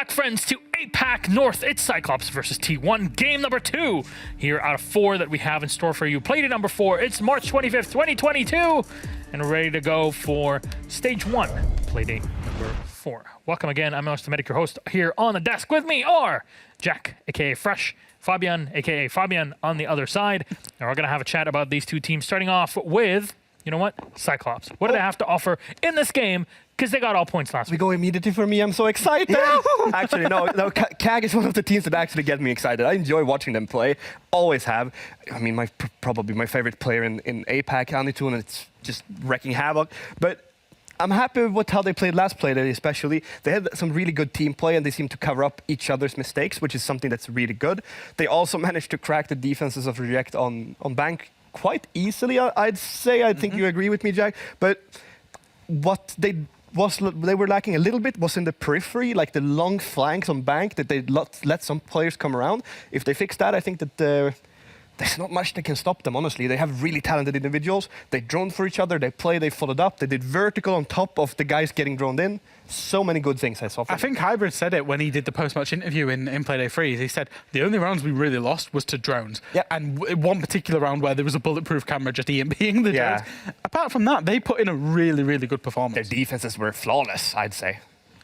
back, friends, to APAC North. It's Cyclops versus T1, game number 2 here out of 4 that we have in store for you. Playday number 4. It's March 25th, 2022, and we're ready to go for stage 1, Playday number 4. Welcome again. I'm Alex the Medic, your host. Here on the desk with me are Jack, aka Fresh, Fabian, aka Fabian, on the other side. And we're going to have a chat about these two teams, starting off with, you know what, Cyclops. What do they have to offer in this game? Because they got all points last week. We go immediately for me. I'm so excited. Actually, no. CAG is one of the teams that actually get me excited. I enjoy watching them play. Always have. I mean, probably my favorite player in APAC, Antitu, and it's just wrecking havoc. But I'm happy with how they played last Playday, especially. They had some really good team play, and they seemed to cover up each other's mistakes, which is something that's really good. They also managed to crack the defenses of Reject on Bank quite easily, I'd say. I think you agree with me, Jack. But what they were lacking a little bit was in the periphery, like the long flanks on Bank, that they let some players come around. If they fix that, I think that there's not much that can stop them, honestly. They have really talented individuals. They droned for each other, they followed up, they did vertical on top of the guys getting droned in. So many good things I saw from I think Hybrid said it when he did the post-match interview in Playday 3. He said, the only rounds we really lost was to drones. Yeah. And one particular round where there was a bulletproof camera, just Ian being the drones. Apart from that, they put in a really, really good performance. Their defenses were flawless, I'd say.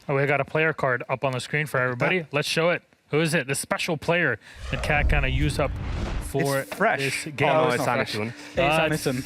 Oh, we got a player card up on the screen for everybody. Let's show it. Who is it? The special player that Cat kind of used up for this game. Oh, it's it's not Anitun. It's Anderson.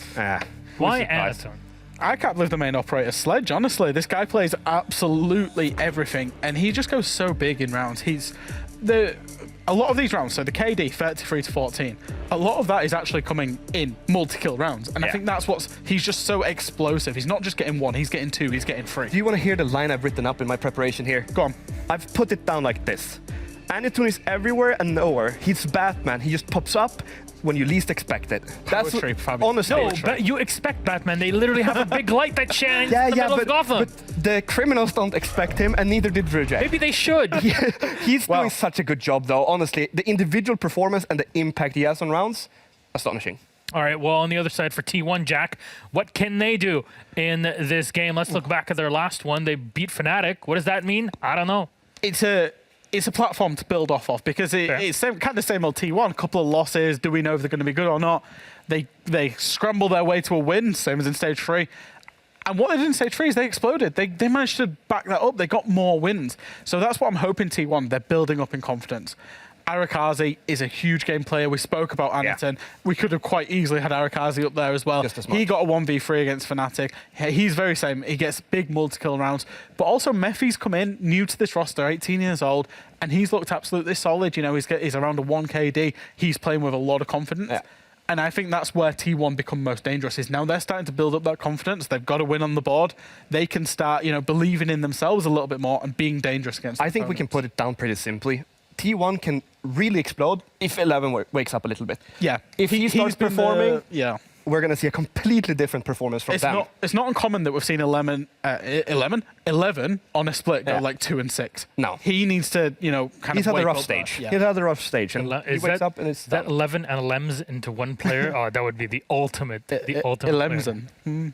Why Anitun? I can't believe the main operator Sledge, honestly. This guy plays absolutely everything, and he just goes so big in rounds. A lot of these rounds, so the KD 33 to 14, a lot of that is actually coming in multi-kill rounds. And I think that's he's just so explosive. He's not just getting 1, he's getting 2, he's getting 3. Do you want to hear the line I've written up in my preparation here? Go on. I've put it down like this. Anitun is everywhere and nowhere. He's Batman. He just pops up when you least expect it. That's Poetry, Fabian. honestly. No, but you expect Batman. They literally have a big light that shines in the middle of Gotham. but the criminals don't expect him, and neither did Reject. Maybe they should. He's doing such a good job, though. Honestly, the individual performance and the impact he has on rounds, astonishing. All right, well, on the other side for T1, Jack, what can they do in this game? Let's look back at their last one. They beat Fnatic. What does that mean? I don't know. It's a platform to build off of of it's kind of the same old T1. A couple of losses. Do we know if they're going to be good or not? They scramble their way to a win, same as in stage 3. And what they did in stage 3 is they exploded. They managed to back that up. They got more wins. So that's what I'm hoping T1. They're building up in confidence. Arakazi is a huge game player. We spoke about Anaton. We could have quite easily had Arakazi up there as well. He got a 1v3 against Fnatic. He's very same. He gets big multi-kill rounds. But also Mephi's come in, new to this roster, 18 years old, and he's looked absolutely solid. You know, he's around a 1 KD. He's playing with a lot of confidence. Yeah. And I think that's where T1 become most dangerous, is now they're starting to build up that confidence. They've got to win on the board. They can start, believing in themselves a little bit more and being dangerous against I think we can put it down pretty simply. T1 can really explode if 11 wakes up a little bit. Yeah. If he starts performing, we're going to see a completely different performance from them. It's not uncommon that we've seen 11 on a split go like 2 and 6. No. He needs to, kind of He's had a rough stage. He's had a rough stage. And he wakes up and it's that 11 and Lems into one player? Oh, that would be the ultimate. The ultimate. Lemsen.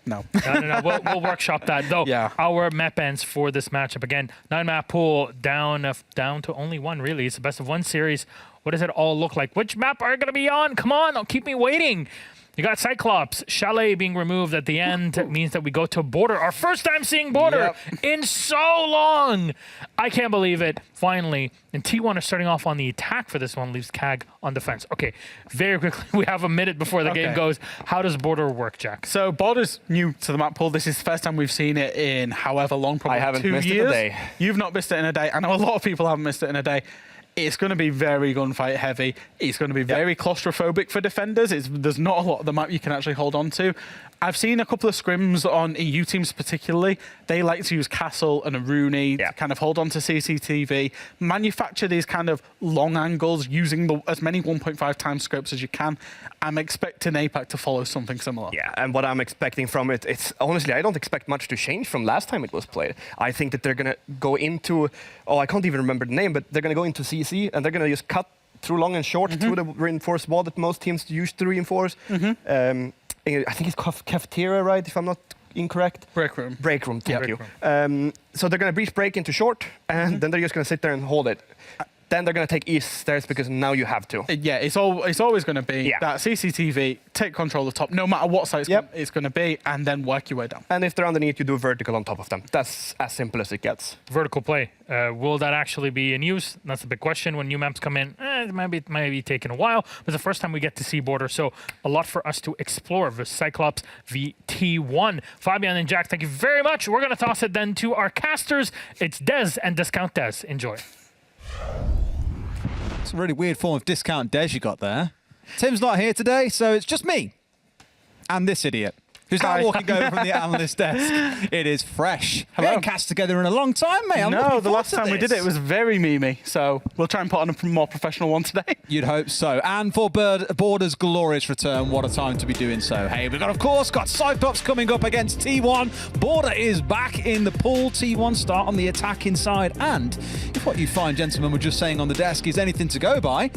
No. No. We'll workshop that, though. Yeah. Our map ends for this matchup. Again, 9-map pool down to only 1, really. It's a best of 1 series. What does it all look like? Which map are you going to be on? Come on, don't keep me waiting. You got Cyclops. Chalet being removed at the end means that we go to Border. Our first time seeing Border in so long. I can't believe it. Finally. And T1 are starting off on the attack for this one. Leaves CAG on defense. Okay, very quickly. We have a minute before the game goes. How does Border work, Jack? So Border's new to the map pool. This is the first time we've seen it in however long, probably 2 years. I haven't missed it in a day. You've not missed it in a day. I know a lot of people haven't missed it in a day. It's going to be very gunfight heavy. It's going to be very claustrophobic for defenders. There's not a lot of the map you can actually hold on to. I've seen a couple of scrims on EU teams particularly. They like to use Castle and a Rooney to kind of hold on to CCTV, manufacture these kind of long angles using as many 1.5 times scopes as you can. I'm expecting APAC to follow something similar. Yeah, and what I'm expecting from it, it's honestly, I don't expect much to change from last time it was played. I think that they're going to go into, I can't even remember the name, but they're going to go into CC and they're going to just cut through long and short through the reinforced wall that most teams used to reinforce. I think it's cafeteria, right? If I'm not incorrect? Break room. Break room, thank Yeah. you. So they're going to breach break into short, and then they're just going to sit there and hold it. Then they're going to take east stairs because now you have to. Yeah, it's always going to be that CCTV, take control of the top, no matter what site it's going to be, and then work your way down. And if they're underneath, you do vertical on top of them. That's as simple as it gets. Vertical play. Will that actually be in use? That's a big question. When new maps come in, it might be taking a while. But it's the first time we get to see border, so a lot for us to explore with Cyclops v T1. Fabian and Jack, thank you very much. We're going to toss it then to our casters. It's Dez and Discount Dez. Enjoy. It's a really weird form of discount Dez you got there. Tim's not here today, so it's just me and this idiot who's now walking over from the analyst desk. It is fresh. We haven't cast together in a long time, mate. No, the last time we did it was very memey, so we'll try and put on a more professional one today. You'd hope so. And for Border's glorious return, what a time to be doing so. Hey, we've got, of course, got Cyclops coming up against T1. Border is back in the pool. T1 start on the attacking side. And if what you find, gentlemen, were just saying on the desk is anything to go by,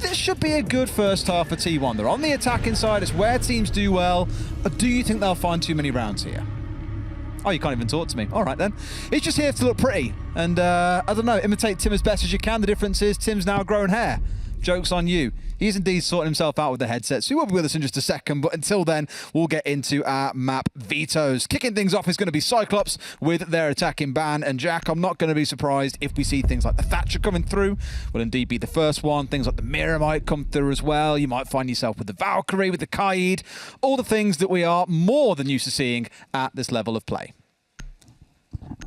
this should be a good first half for T1. They're on the attacking side. It's where teams do well. Or do you think they'll find too many rounds here? Oh, you can't even talk to me. All right, then. He's just here to look pretty. And, I don't know, imitate Tim as best as you can. The difference is Tim's now grown hair. Joke's on you. He's indeed sorting himself out with the headset, so he will be with us in just a second. But until then, we'll get into our map vetoes. Kicking things off is going to be Cyclops with their attacking ban. And Jack, I'm not going to be surprised if we see things like the Thatcher coming through. Will indeed be the first one. Things like the Mirror might come through as well. You might find yourself with the Valkyrie, with the Kaid. All the things that we are more than used to seeing at this level of play.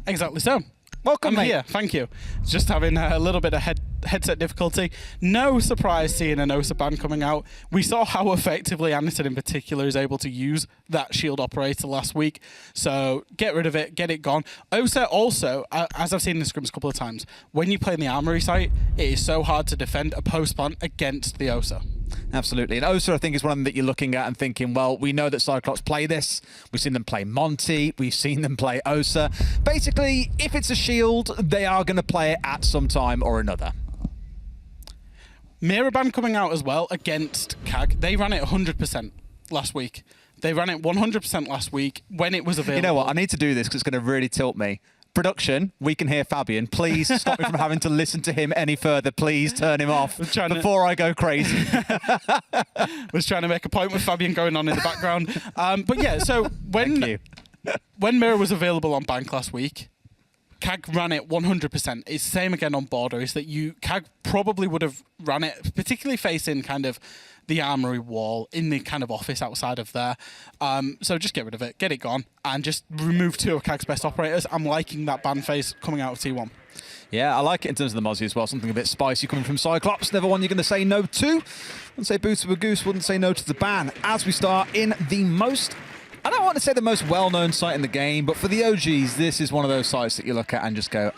Exactly so. Welcome, mate. Here, thank you. Just having a little bit of headset difficulty. No surprise seeing an OSA ban coming out. We saw how effectively Anderson in particular is able to use that shield operator last week. So get rid of it, get it gone. OSA also, as I've seen in the scrims a couple of times, when you play in the armory site, it is so hard to defend a post-plant against the OSA. Absolutely. And OSA, I think, is one that you're looking at and thinking, well, we know that Cyclops play this. We've seen them play Monty. We've seen them play OSA. Basically, if it's a shield, they are going to play it at some time or another. Mirror ban coming out as well against CAG. They ran it 100% last week. They ran it 100% last week when it was available. You know what? I need to do this because it's going to really tilt me. Production, we can hear Fabian. Please stop me from having to listen to him any further. Please turn him off before I go crazy. Was trying to make a point with Fabian going on in the background. But yeah, so when Mirror was available on Bank last week, CAG ran it 100%. It's the same again on Border, is that CAG probably would have ran it, particularly facing kind of the armory wall in the kind of office outside of there. So just get rid of it, get it gone, and just remove two of CAG's best operators. I'm liking that ban phase coming out of T1. Yeah, I like it in terms of the Mozzie as well. Something a bit spicy coming from Cyclops. Never one you're going to say no to. Wouldn't say boo to a goose, wouldn't say no to the ban. As we start in the most, I don't want to say the most well-known site in the game, but for the OGs, this is one of those sites that you look at and just go,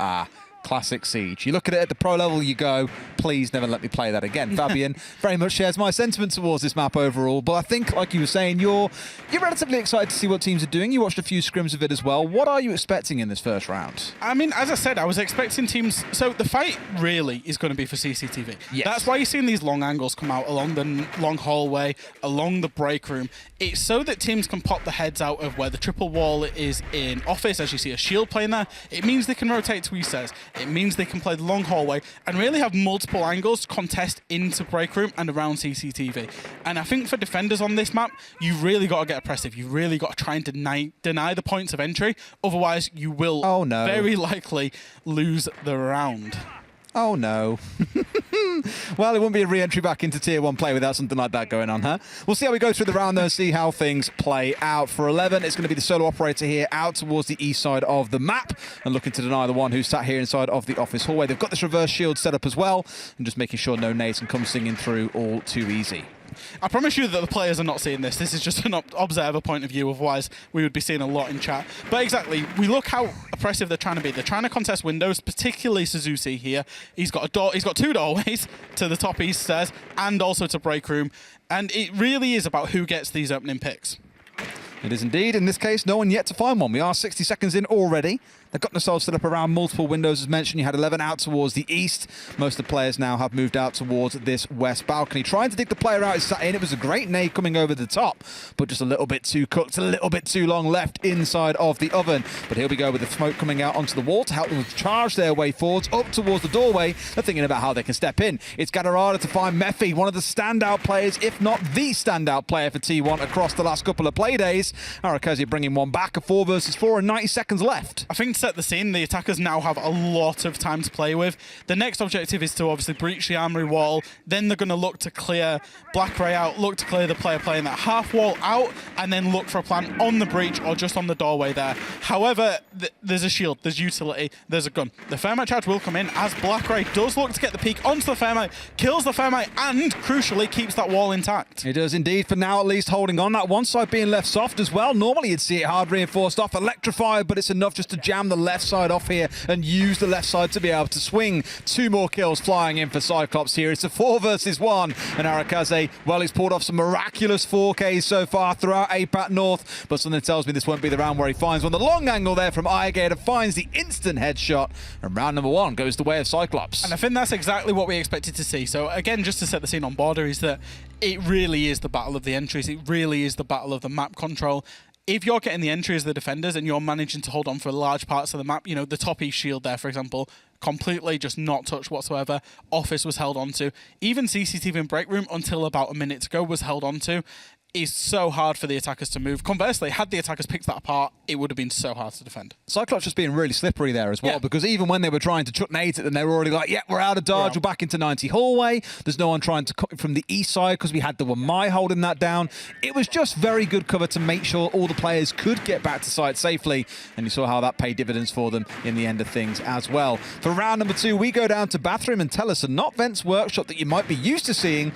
classic Siege. You look at it at the pro level, you go, please never let me play that again. Fabian very much shares my sentiment towards this map overall, but I think, like you were saying, you're relatively excited to see what teams are doing. You watched a few scrims of it as well. What are you expecting in this first round? I mean, as I said, I was expecting teams... So the fight really is going to be for CCTV. Yes. That's why you're seeing these long angles come out along the long hallway, along the break room. It's so that teams can pop the heads out of where the triple wall is in office, as you see a shield playing there. It means they can rotate to E-stairs. It means they can play the long hallway and really have multiple angles to contest into break room and around CCTV. And I think for defenders on this map, you really got to get oppressive. You really got to try and deny the points of entry. Otherwise, you will very likely lose the round. Oh, no. Well, it won't be a re-entry back into Tier 1 play without something like that going on, huh? We'll see how we go through the round, though, and see how things play out. For 11, it's going to be the solo operator here out towards the east side of the map and looking to deny the one who's sat here inside of the office hallway. They've got this reverse shield set up as well and just making sure no nades can come singing through all too easy. I promise you that the players are not seeing this. This is just an observer point of view. Otherwise, we would be seeing a lot in chat. But exactly, we look how oppressive they're trying to be. They're trying to contest windows, particularly Suzuki here. He's got a door. He's got two doorways to the top east stairs and also to break room. And it really is about who gets these opening picks. It is indeed. In this case, no one yet to find one. We are 60 seconds in already. They've got themselves set up around multiple windows, as mentioned. You had 11 out towards the east. Most of the players now have moved out towards this west balcony. Trying to dig the player out is sat in. It was a great nade coming over the top, but just a little bit too cooked, a little bit too long left inside of the oven. But here we go with the smoke coming out onto the wall to help them charge their way forwards up towards the doorway. They're thinking about how they can step in. It's Gadarada to find Mephi, one of the standout players, if not the standout player for T1 across the last couple of play days. Arakazi bringing one back, a 4 versus 4 and 90 seconds left. I think to set the scene, the attackers now have a lot of time to play with. The next objective is to obviously breach the armory wall. Then they're going to look to clear Black Ray out, look to clear the player playing that half wall out, and then look for a plan on the breach or just on the doorway there. However, there's a shield, there's utility, there's a gun. The Fairmite charge will come in as Black Ray does look to get the peek onto the Fairmite, kills the Fairmite, and crucially keeps that wall intact. It does indeed, for now at least, holding on. That one side being left soft as well. Normally you'd see it hard reinforced off, electrified, but it's enough just to jam the left side off here and use the left side to be able to swing. 2 more kills flying in for Cyclops here. It's a 4 versus 1, and Arakaze, well, he's pulled off some miraculous 4Ks so far throughout APAC North, but something tells me this won't be the round where he finds one. The long angle there from Iagator finds the instant headshot, and round number 1 goes the way of Cyclops. And I think that's exactly what we expected to see. So again, just to set the scene on Border, is that it really is the battle of the entries. It really is the battle of the map control. If you're getting the entry as the defenders and you're managing to hold on for large parts of the map, you know, the top east shield there, for example, completely just not touched whatsoever. Office was held onto. Even CCTV and break room until about a minute to go was held onto. Is so hard for the attackers to move. Conversely, had the attackers picked that apart, it would have been so hard to defend. Cyclops just being really slippery there as well, because even when they were trying to chuck nades at them, they were already like, yeah, we're out of dodge, we're back into 90 hallway. There's no one trying to come from the east side because we had the Wamai holding that down. It was just very good cover to make sure all the players could get back to site safely, and you saw how that paid dividends for them in the end of things as well. For round number 2, we go down to Bathroom and Tellus, and not Vent's Workshop that you might be used to seeing.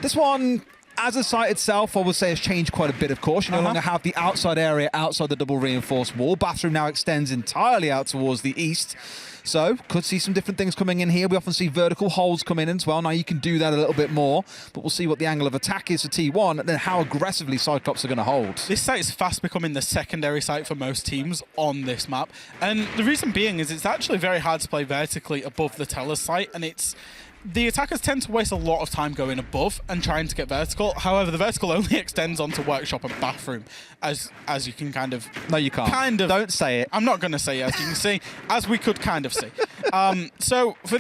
This one, as a site itself, I would say has changed quite a bit, of course. You no longer have the outside area outside the double reinforced wall. Bathroom now extends entirely out towards the east. So, could see some different things coming in here. We often see vertical holes come in as well. Now, you can do that a little bit more, but we'll see what the angle of attack is for T1 and then how aggressively Cyclops are going to hold. This site is fast becoming the secondary site for most teams on this map. And the reason being is it's actually very hard to play vertically above the Tellus site, and the attackers tend to waste a lot of time going above and trying to get vertical. However, the vertical only extends onto Workshop and Bathroom, as you can kind of... No, you can't. Kind of. Don't say it. I'm not going to say it, as you can see, as we could kind of see. So, for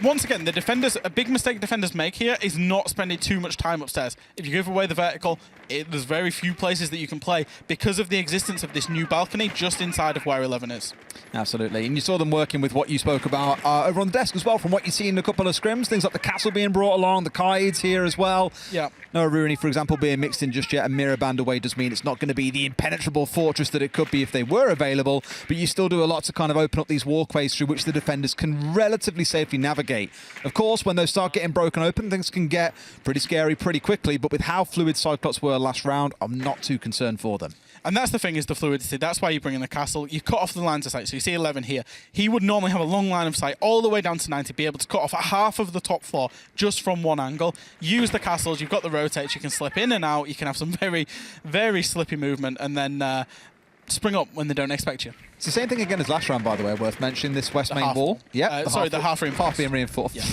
once again, the defenders, a big mistake defenders make here is not spending too much time upstairs. If you give away the vertical, there's very few places that you can play because of the existence of this new balcony just inside of where 11 is. Absolutely. And you saw them working with what you spoke about over on the desk as well, from what you see in a couple of scrims. Things like the castle being brought along, the Kaids here as well. Yeah. No Aruni, for example, being mixed in just yet. A mirror band away does mean it's not going to be the impenetrable fortress that it could be if they were available, but you still do a lot to kind of open up these walkways through which the defenders can relatively safely navigate. Of course, when those start getting broken open, things can get pretty scary pretty quickly, but with how fluid Cyclops were last round, I'm not too concerned for them. And that's the thing, is the fluidity. That's why you bring in the castle. You cut off the lines of sight. So you see 11 here. He would normally have a long line of sight all the way down to 90, be able to cut off half of the top floor just from one angle. Use the castles. You've got the rotates. You can slip in and out. You can have some very, very slippy movement, and then spring up when they don't expect you. It's the same thing again as last round, by the way, worth mentioning, this west main wall. Yeah, the half reinforced. Half being reinforced. Yeah.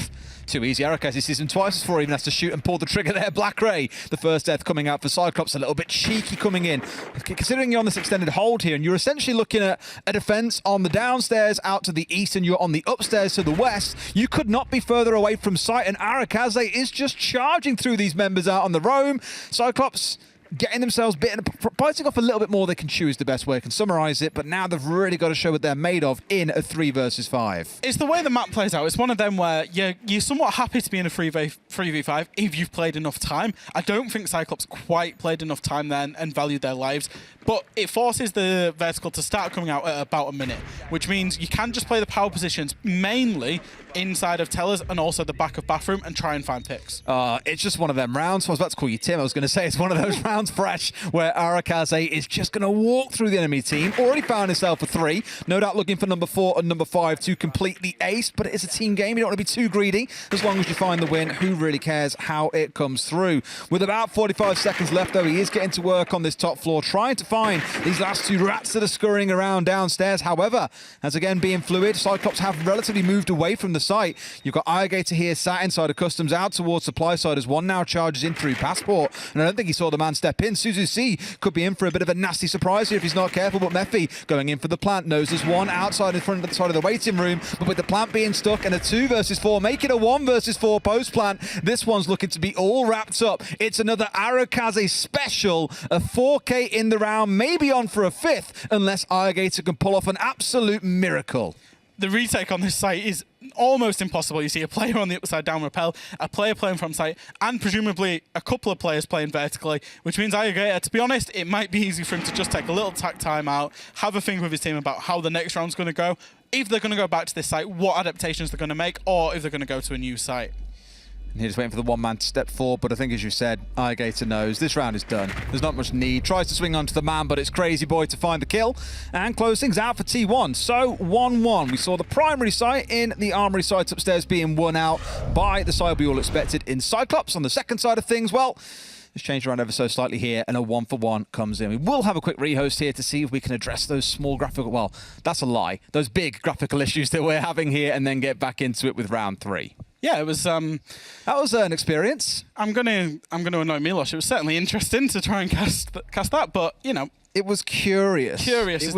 Too easy. Arakazi sees him twice before he even has to shoot and pull the trigger there. Black Ray, the first death coming out for Cyclops, a little bit cheeky coming in. Considering you're on this extended hold here and you're essentially looking at a defense on the downstairs out to the east and you're on the upstairs to the west, you could not be further away from sight, and Arakazi is just charging through these members out on the roam. Cyclops getting themselves bitten, biting off a little bit more they can chew is the best way I can summarise it, but now they've really got to show what they're made of in a 3 versus 5. It's the way the map plays out. It's one of them where you're somewhat happy to be in a 3v5 if you've played enough time. I don't think Cyclops quite played enough time then and valued their lives, but it forces the vertical to start coming out at about a minute, which means you can just play the power positions mainly inside of Tellers and also the back of Bathroom and try and find picks. It's just one of them rounds. I was about to call you Tim. I was going to say it's one of those rounds fresh where Arakaze is just going to walk through the enemy team. Already found himself a 3. No doubt looking for number 4 and number 5 to complete the ace, but it is a team game. You don't want to be too greedy. As long as you find the win, who really cares how it comes through? With about 45 seconds left, though, he is getting to work on this top floor, trying to find these last two rats that are scurrying around downstairs. However, as again being fluid, Cyclops have relatively moved away from the site. You've got Irrigator here sat inside of Customs out towards supply side as one now charges in through Passport. And I don't think he saw the man step in. Suzu C could be in for a bit of a nasty surprise here if he's not careful, but Mephi going in for the plant knows there's one outside in front of the side of the waiting room, but with the plant being stuck and a 2 versus 4, make it a 1 versus 4 post plant. This one's looking to be all wrapped up. It's another Arakaze special, a 4K in the round, maybe on for a 5th, unless Irrigator can pull off an absolute miracle. The retake on this site is almost impossible. You see a player on the upside down rappel, a player playing from site, and presumably a couple of players playing vertically, which means Irrigator, to be honest, it might be easy for him to just take a little time out, have a think with his team about how the next round's going to go, if they're going to go back to this site, what adaptations they're going to make, or if they're going to go to a new site. And he's just waiting for the one man to step forward, but I think, as you said, Irrigator knows this round is done. There's not much need. Tries to swing onto the man, but it's Crazy Boy to find the kill and close things out for T1. So 1-1. We saw the primary site in the armory site upstairs being won out by the side we all expected in Cyclops. On the second side of things, well, it's changed around ever so slightly here, and a 1-for-1 comes in. We will have a quick rehost here to see if we can address those small graphical, well, that's a lie, those big graphical issues that we're having here, and then get back into it with round 3. Yeah, it was. That was an experience. I'm gonna annoy Milos. It was certainly interesting to try and cast that, but you know, it was curious. Curious it is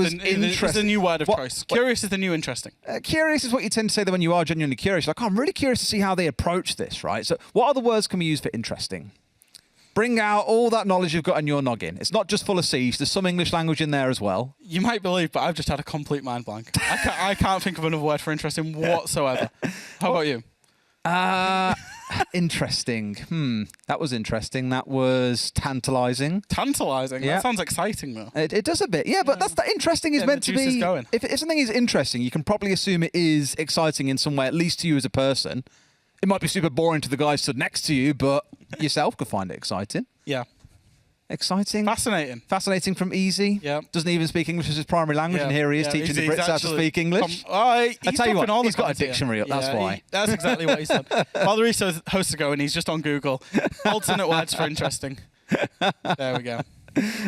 was the new word of choice. Curious is the new interesting. Curious is what you tend to say that when you are genuinely curious. Like, I'm really curious to see how they approach this, right? So, what other words can we use for interesting? Bring out all that knowledge you've got in your noggin. It's not just full of C's. There's some English language in there as well. You might believe, but I've just had a complete mind blank. I can't think of another word for interesting whatsoever. How about you? Interesting. That was interesting. That was tantalizing. Tantalizing? Yeah. That sounds exciting, though. It does a bit. Yeah, but that's that interesting is meant to be. If something is interesting, you can probably assume it is exciting in some way, at least to you as a person. It might be super boring to the guy stood next to you, but yourself could find it exciting. Yeah. Exciting. Fascinating. Fascinating from Easy. Yeah. Doesn't even speak English as his primary language, and here he is teaching the Brits how to speak English. I tell you what, he's got a dictionary up, that's why. That's exactly what he said. While the hosts are going, he's just on Google. Alternate words for interesting. There we go.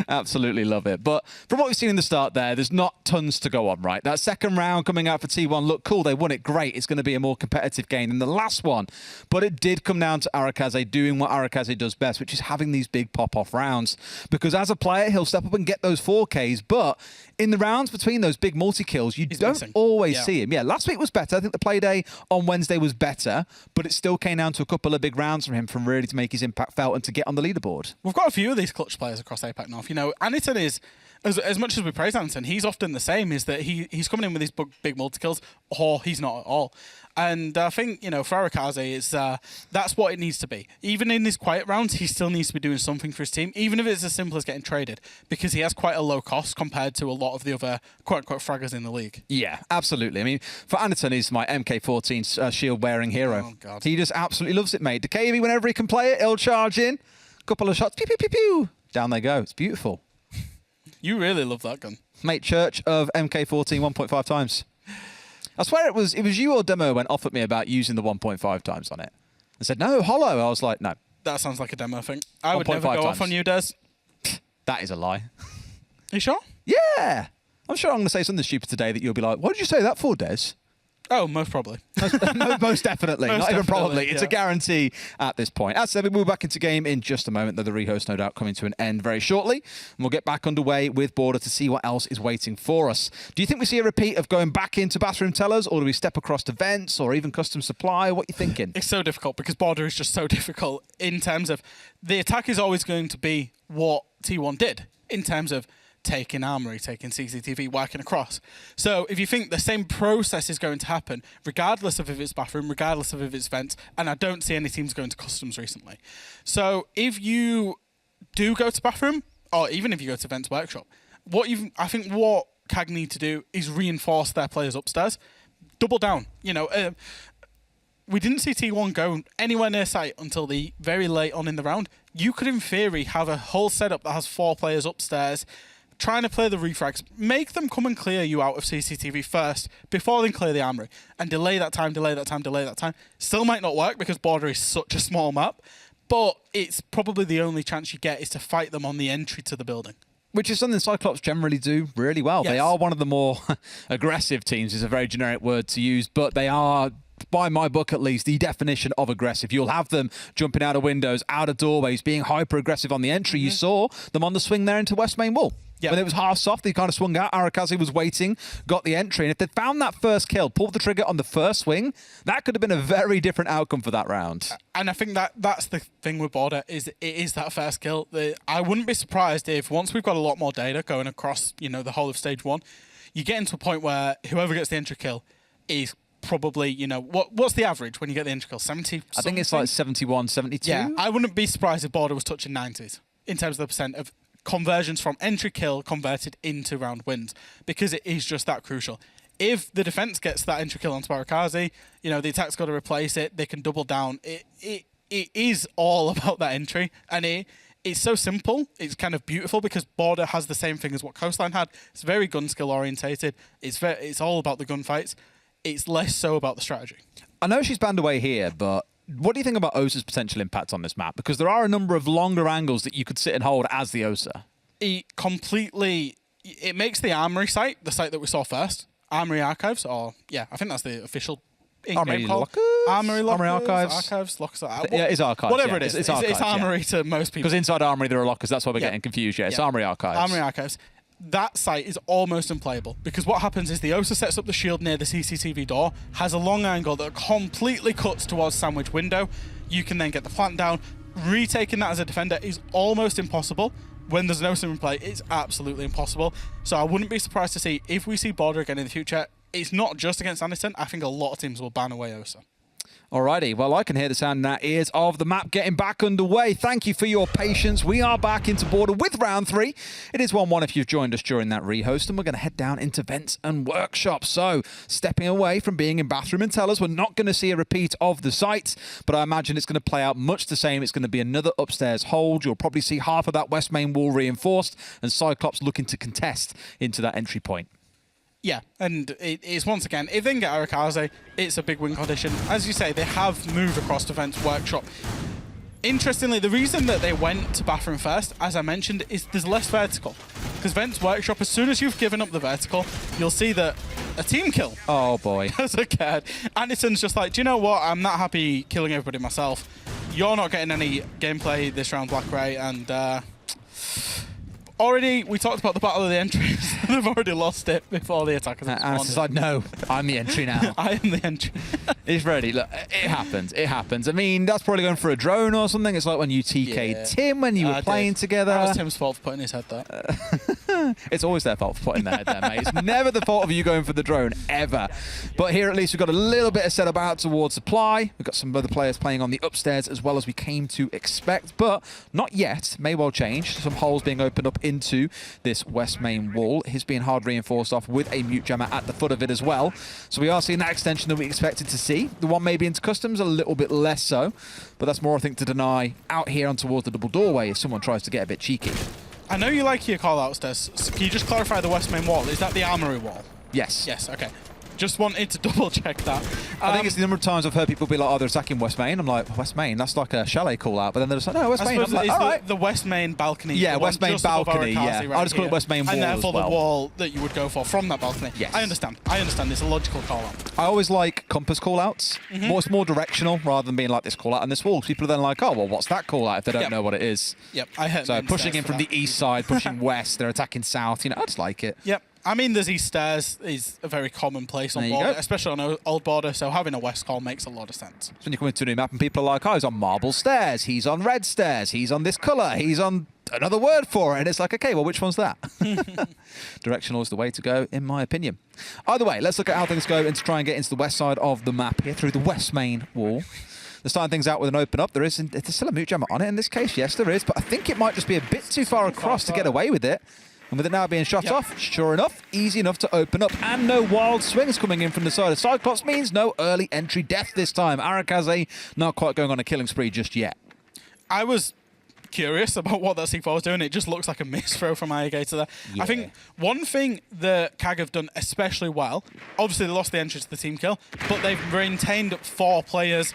Absolutely love it. But from what we've seen in the start there's not tons to go on, right? That second round coming out for T1 looked cool. They won it great. It's going to be a more competitive game than the last one. But it did come down to Arakaze doing what Arakaze does best, which is having these big pop-off rounds. Because as a player, he'll step up and get those 4Ks, but in the rounds between those big multi-kills, you don't always see him. Yeah, last week was better. I think the Playday on Wednesday was better, but it still came down to a couple of big rounds from him from really to make his impact felt and to get on the leaderboard. We've got a few of these clutch players across APAC North. You know, Aniton is, as much as we praise Aniton, he's often the same, is that he's coming in with these big multi-kills, or he's not at all. And I think, you know, for Arakaze, that's what it needs to be. Even in these quiet rounds, he still needs to be doing something for his team, even if it's as simple as getting traded, because he has quite a low cost compared to a lot of the other quote-unquote fraggers in the league. Yeah, absolutely. I mean, for Aniton, he's my MK14 shield-wearing hero. Oh, God. He just absolutely loves it, mate. Decay, whenever he can play it, he'll charge in. Couple of shots, pew, pew, pew, pew. Down they go. It's beautiful. You really love that gun. Mate, Church of MK14 1.5 times. I swear it was you or Demo went off at me about using the 1.5 times on it. And said, no, hollow. I was like, no. That sounds like a demo thing. I would never go off on you, Des. That is a lie. You sure? Yeah. I'm sure I'm going to say something stupid today that you'll be like, what did you say that for, Des? Oh, most probably. Most definitely. Most Not even definitely, probably. It's yeah. a guarantee at this point. As said, we'll move back into game in just a moment, though the rehost no doubt coming to an end very shortly. And we'll get back underway with Border to see what else is waiting for us. Do you think we see a repeat of going back into bathroom tellers, or do we step across to vents or even custom supply? What are you thinking? It's so difficult because Border is just so difficult in terms of the attack is always going to be what T1 did in terms of taking armory, taking CCTV, working across. So if you think the same process is going to happen, regardless of if it's bathroom, regardless of if it's vents, and I don't see any teams going to customs recently. So if you do go to bathroom, or even if you go to vents workshop, I think what CAG need to do is reinforce their players upstairs, double down. You know, we didn't see T1 go anywhere near site until the very late on in the round. You could, in theory, have a whole setup that has 4 players upstairs, trying to play the refrags, make them come and clear you out of CCTV first before they clear the armory, and delay that time. Still might not work because Border is such a small map, but it's probably the only chance you get is to fight them on the entry to the building. Which is something Cyclops generally do really well. Yes. They are one of the more aggressive teams, is a very generic word to use, but they are, by my book at least, the definition of aggressive. You'll have them jumping out of windows, out of doorways, being hyper-aggressive on the entry. You saw them on the swing there into West Main Wall. Yep. When it was half soft, they kind of swung out. Arakaze was waiting, got the entry. And if they'd found that first kill, pulled the trigger on the first swing, that could have been a very different outcome for that round. And I think that's the thing with Border, is it is that first kill. I wouldn't be surprised if once we've got a lot more data going across, the whole of stage 1, you get into a point where whoever gets the entry kill is probably, what's the average when you get the entry kill? 70? I think it's like 71, 72. Yeah, I wouldn't be surprised if Border was touching 90s in terms of the percent of conversions from entry kill converted into round wins, because it is just that crucial. If the defense gets that entry kill on Arakaze, the attack's got to replace it. They can double down. It is all about that entry, and it's so simple. It's kind of beautiful because Border has the same thing as what Coastline had. It's very gun skill orientated. It's all about the gunfights. It's less so about the strategy. I know she's banned away here, but what do you think about Osa's potential impact on this map? Because there are a number of longer angles that you could sit and hold as the Osa. It makes the Armory site, the site that we saw first, Armory Archives, I think that's the official Armory Lockers? Armory Lockers? Armory Archives? Archives, Lockers. Yeah, it's Archives. Whatever yeah. it is. It's Archives, it's Armory to most people. Because inside Armory there are lockers, that's why we're getting confused. Yeah, it's Armory Archives. Armory Archives. That site is almost unplayable because what happens is the Osa sets up the shield near the CCTV door, has a long angle that completely cuts towards sandwich window. You can then get the plant down. Retaking that as a defender is almost impossible. When there's no sim in play, it's absolutely impossible. So I wouldn't be surprised to see, if we see Border again in the future, it's not just against Anderson. I think a lot of teams will ban away Osa. Alrighty, well, I can hear the sound in our ears of the map getting back underway. Thank you for your patience. We are back into Border with round 3. It is 1-1 if you've joined us during that rehost, and we're going to head down into vents and workshops. So, stepping away from being in bathroom and tellers, we're not going to see a repeat of the site, but I imagine it's going to play out much the same. It's going to be another upstairs hold. You'll probably see half of that West Main Wall reinforced, and Cyclops looking to contest into that entry point. Yeah, and it's once again, if they can get Arakaze, it's a big win condition. As you say, they have moved across to Vents Workshop. Interestingly, the reason that they went to Bathroom first, as I mentioned, is there's less vertical. Because Vents Workshop, as soon as you've given up the vertical, you'll see that a team kill. Oh, boy. As a kid. Anderson's just like, do you know what? I'm not happy killing everybody myself. You're not getting any gameplay this round, Black Ray, and already, we talked about the battle of the entries. They've already lost it before the attackers. And it's like, no, I'm the entry now. I am the entry. He's ready. Look, it happens. It happens. I mean, that's probably going for a drone or something. It's like when you TK'd Tim when you were playing together. That was Tim's fault for putting his head there. It's always their fault for putting their head there, mate. It's never the fault of you going for the drone, ever. But here at least we've got a little bit of setup out towards supply. We've got some other players playing on the upstairs as well as we came to expect, but not yet. May well change. Some holes being opened up into this West Main Wall. He's being hard reinforced off with a mute jammer at the foot of it as well. So we are seeing that extension that we expected to see. The one maybe into customs, a little bit less so, but that's more, I think, to deny out here on towards the double doorway if someone tries to get a bit cheeky. I know you like your call-outs, Des. So can you just clarify the West Main Wall? Is that the Armory Wall? Yes. Yes, okay. Just wanted to double-check that. I think it's the number of times I've heard people be like, oh, they're attacking West Main. I'm like, West Main? That's like a chalet call-out. But then they're just like, no, West Main. I'm like, all right. The West Main balcony. Yeah, West Main balcony, yeah. I'll just call it West Main Wall and therefore as well. the wall that you would go for from that balcony. Yes. I understand. It's a logical call-out. I always like compass call-outs. It's more directional rather than being like this call-out on this wall. People are then like, oh, well, what's that call-out if they don't know what it is? Yep, I heard. So pushing in from the east side, pushing west, they're attacking south. You know, I just like it. Yep. I mean, there's east stairs is a very common place on Border, especially on old Border, so having a west call makes a lot of sense. So when you come into a new map and people are like, oh, he's on marble stairs, he's on red stairs, he's on this colour, he's on another word for it, and it's like, okay, well, which one's that? Directional is the way to go, in my opinion. Either way, let's look at how things go and to try and get into the west side of the map here through the West Main Wall. They're starting things out with an open up. There's still a mute jammer on it in this case. Yes, there is, but I think it might just be a bit too far across to get away with it. And with it now being shot off, sure enough, easy enough to open up. And no wild swings coming in from the side of Cyclops means no early entry death this time. Arakaze not quite going on a killing spree just yet. I was curious about what that C4 was doing. It just looks like a misthrow from Alligator there. Yeah. I think one thing that CAG have done especially well, obviously they lost the entry to the team kill, but they've maintained 4 players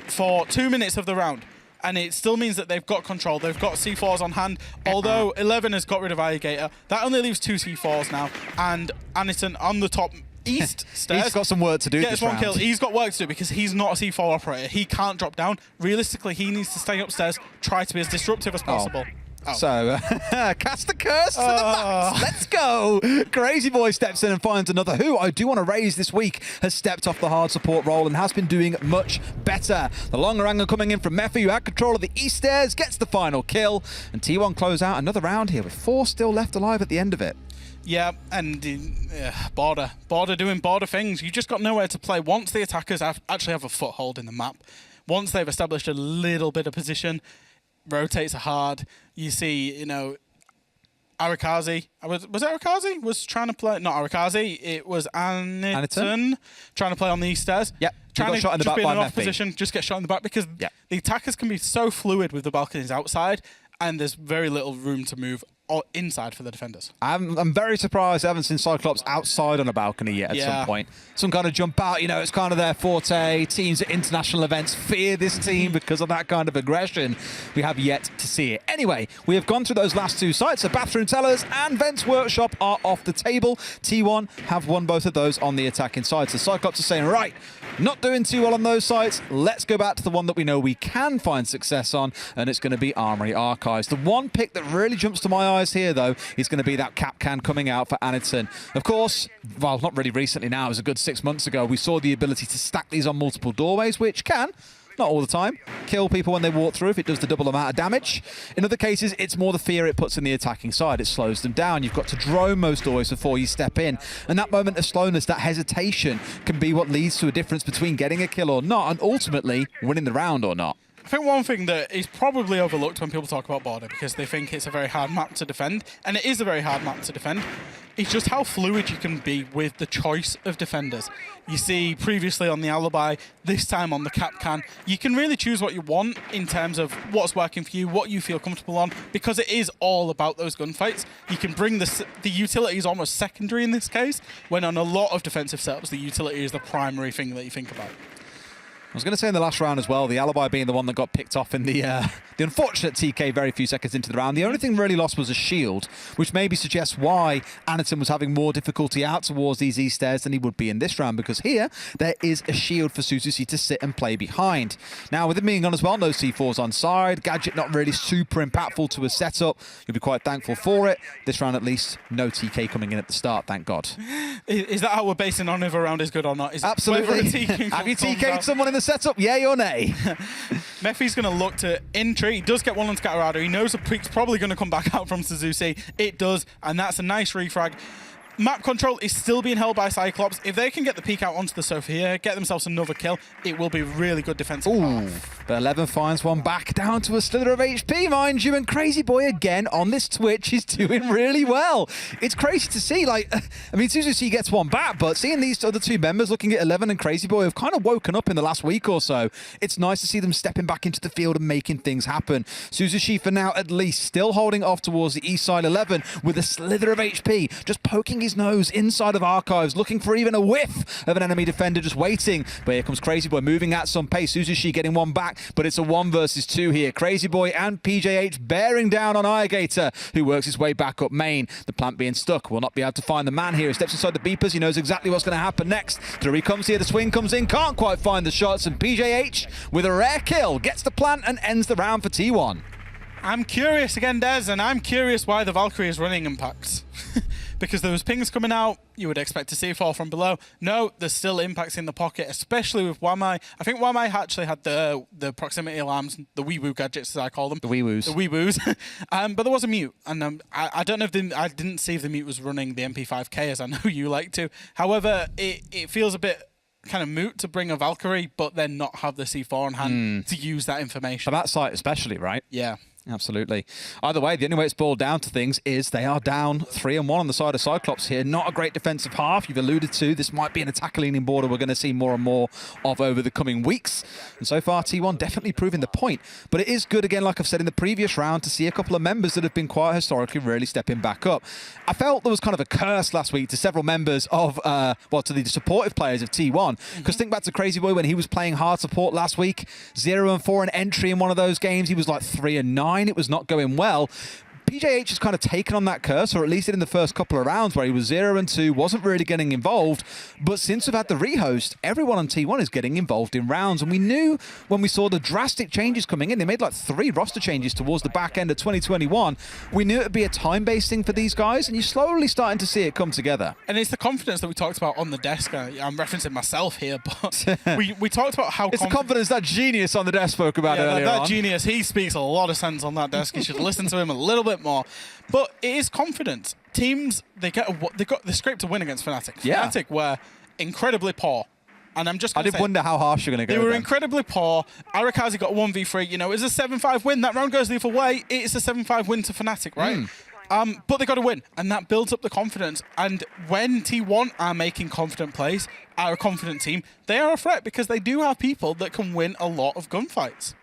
for 2 minutes of the round. and it still means that they've got control. They've got C4s on hand, although 11 has got rid of Alligator. That only leaves 2 C4s now, and Anderson on the top east stairs. He's got some work to do Gets this one round. kill. He's got work to do because he's not a C4 operator. He can't drop down. Realistically, he needs to stay upstairs, try to be as disruptive as possible. So, cast the curse to the max. Let's go. Crazy Boy steps in and finds another, who I do want to raise this week, has stepped off the hard support role and has been doing much better. The longer angle coming in from Mephi, who had control of the east stairs, gets the final kill. And T1 close out another round here with 4 still left alive at the end of it. Yeah, and Border doing Border things. You just got nowhere to play once the attackers actually have a foothold in the map. Once they've established a little bit of position, rotates hard. You see, you know, Arakazi. Was it Arakazi? Was trying to play. Not Arakazi. It was Aniton trying to play on the east stairs. Yep. Trying to shot in the just back be in by an off Mephi. position, just get shot in the back because the attackers can be so fluid with the balconies outside, and there's very little room to move inside for the defenders. I'm very surprised I haven't seen Cyclops outside on a balcony yet at some point. Some kind of jump out, you know, it's kind of their forte. Teams at international events fear this team because of that kind of aggression. We have yet to see it. Anyway, we have gone through those last 2 sites. So Bathroom Tellers and Vents Workshop are off the table. T1 have won both of those on the attacking side. So Cyclops are saying, right, not doing too well on those sites. Let's go back to the one that we know we can find success on, and it's going to be Armory Archives. The one pick that really jumps to my eyes here, though, is going to be that cap can coming out for Aniton. Of course, well, not really recently now, it was a good 6 months ago, we saw the ability to stack these on multiple doorways, which can, not all the time, kill people when they walk through if it does the double amount of damage. In other cases, it's more the fear it puts in the attacking side. It slows them down. You've got to drone most doorways before you step in. And that moment of slowness, that hesitation, can be what leads to a difference between getting a kill or not, and ultimately winning the round or not. I think one thing that is probably overlooked when people talk about Border, because they think it's a very hard map to defend, and it is a very hard map to defend, is just how fluid you can be with the choice of defenders. You see previously on the Alibi, this time on the Cap Can, you can really choose what you want in terms of what's working for you, what you feel comfortable on, because it is all about those gunfights. You can bring the utility is almost secondary in this case, when on a lot of defensive setups, the utility is the primary thing that you think about. I was going to say in the last round as well, the Alibi being the one that got picked off in the unfortunate TK very few seconds into the round. The only thing really lost was a shield, which maybe suggests why Aniton was having more difficulty out towards these east stairs than he would be in this round, because here there is a shield for Suzuki to sit and play behind. Now, with it being on as well, no C4s on side, Gadget not really super impactful to a setup. You'll be quite thankful for it. This round at least, no TK coming in at the start, thank God. Is that how we're basing on if a round is good or not? Is Absolutely. Have you TK'd someone in the setup? Yay or nay? Mephi's going to look to entry. He does get one on Scatterado. He knows the peak's probably going to come back out from Suzuki. It does, and that's a nice refrag. Map control is still being held by Cyclops. If they can get the peak out onto the sofa here, get themselves another kill, it will be really good defensive. Ooh, but 11 finds one back down to a slither of HP, mind you, and Crazy Boy again on this Twitch is doing really well. It's crazy to see, like, I mean, Suzuki gets one back, but seeing these other 2 members looking at 11 and Crazy Boy have kind of woken up in the last week or so. It's nice to see them stepping back into the field and making things happen. Suzuki, for now at least, still holding off towards the east side 11 with a slither of HP, just poking his nose inside of Archives, looking for even a whiff of an enemy defender, just waiting. But here comes Crazy Boy moving at some pace. Suzuki getting one back, but it's a 1 versus 2 here. Crazy Boy and PJH bearing down on Irrigator, who works his way back up main. The plant being stuck, will not be able to find the man here. He steps inside the beepers. He knows exactly what's going to happen next. Through he comes here. The swing comes in, can't quite find the shots, and PJH with a rare kill gets the plant and ends the round for T1. I'm curious again, Des, and I'm curious why the Valkyrie is running impacts. Because there was pings coming out, you would expect to see fall from below. No, there's still impacts in the pocket, especially with Wamai. I think Wamai actually had the proximity alarms, the wee-woo gadgets, as I call them. The wee-woos. The wee-woos. But there was a mute, and I don't know if I didn't see if the mute was running the MP5K, as I know you like to. However, it feels a bit kind of moot to bring a Valkyrie, but then not have the C4 on hand to use that information. For that site especially, right? Yeah. Absolutely. Either way, the only way it's boiled down to things is they are down 3-1 on the side of Cyclops here. Not a great defensive half. You've alluded to this might be an attack-leaning border we're going to see more and more of over the coming weeks. And so far, T1 definitely proving the point. But it is good, again, like I've said in the previous round, to see a couple of members that have been quite historically really stepping back up. I felt there was kind of a curse last week to several members of, to the supportive players of T1. Because think back to Crazy Boy when he was playing hard support last week. 0-4 an entry in one of those games. He was like 3-9. It was not going well. PJH has kind of taken on that curse, or at least in the first couple of rounds where he was 0-2, wasn't really getting involved. But since we've had the rehost, everyone on T1 is getting involved in rounds. And we knew when we saw the drastic changes coming in, they made like 3 roster changes towards the back end of 2021. We knew it would be a time-based thing for these guys, and you're slowly starting to see it come together. And it's the confidence that we talked about on the desk. I'm referencing myself here, but we talked about how it's the confidence that genius on the desk spoke about earlier that on. Genius, he speaks a lot of sense on that desk. You should listen to him a little bit more. But it is confidence. Teams, they scraped a win against Fnatic. Yeah. Fnatic were incredibly poor. And I'm just I did wonder how harsh you're going to go. They were incredibly poor. Arakazi got a 1v3. You know, it's a 7-5 win. That round goes the other way. It's a 7-5 win to Fnatic, right? But they got a win, and that builds up the confidence. And when T1 are making confident plays, are a confident team, they are a threat because they do have people that can win a lot of gunfights.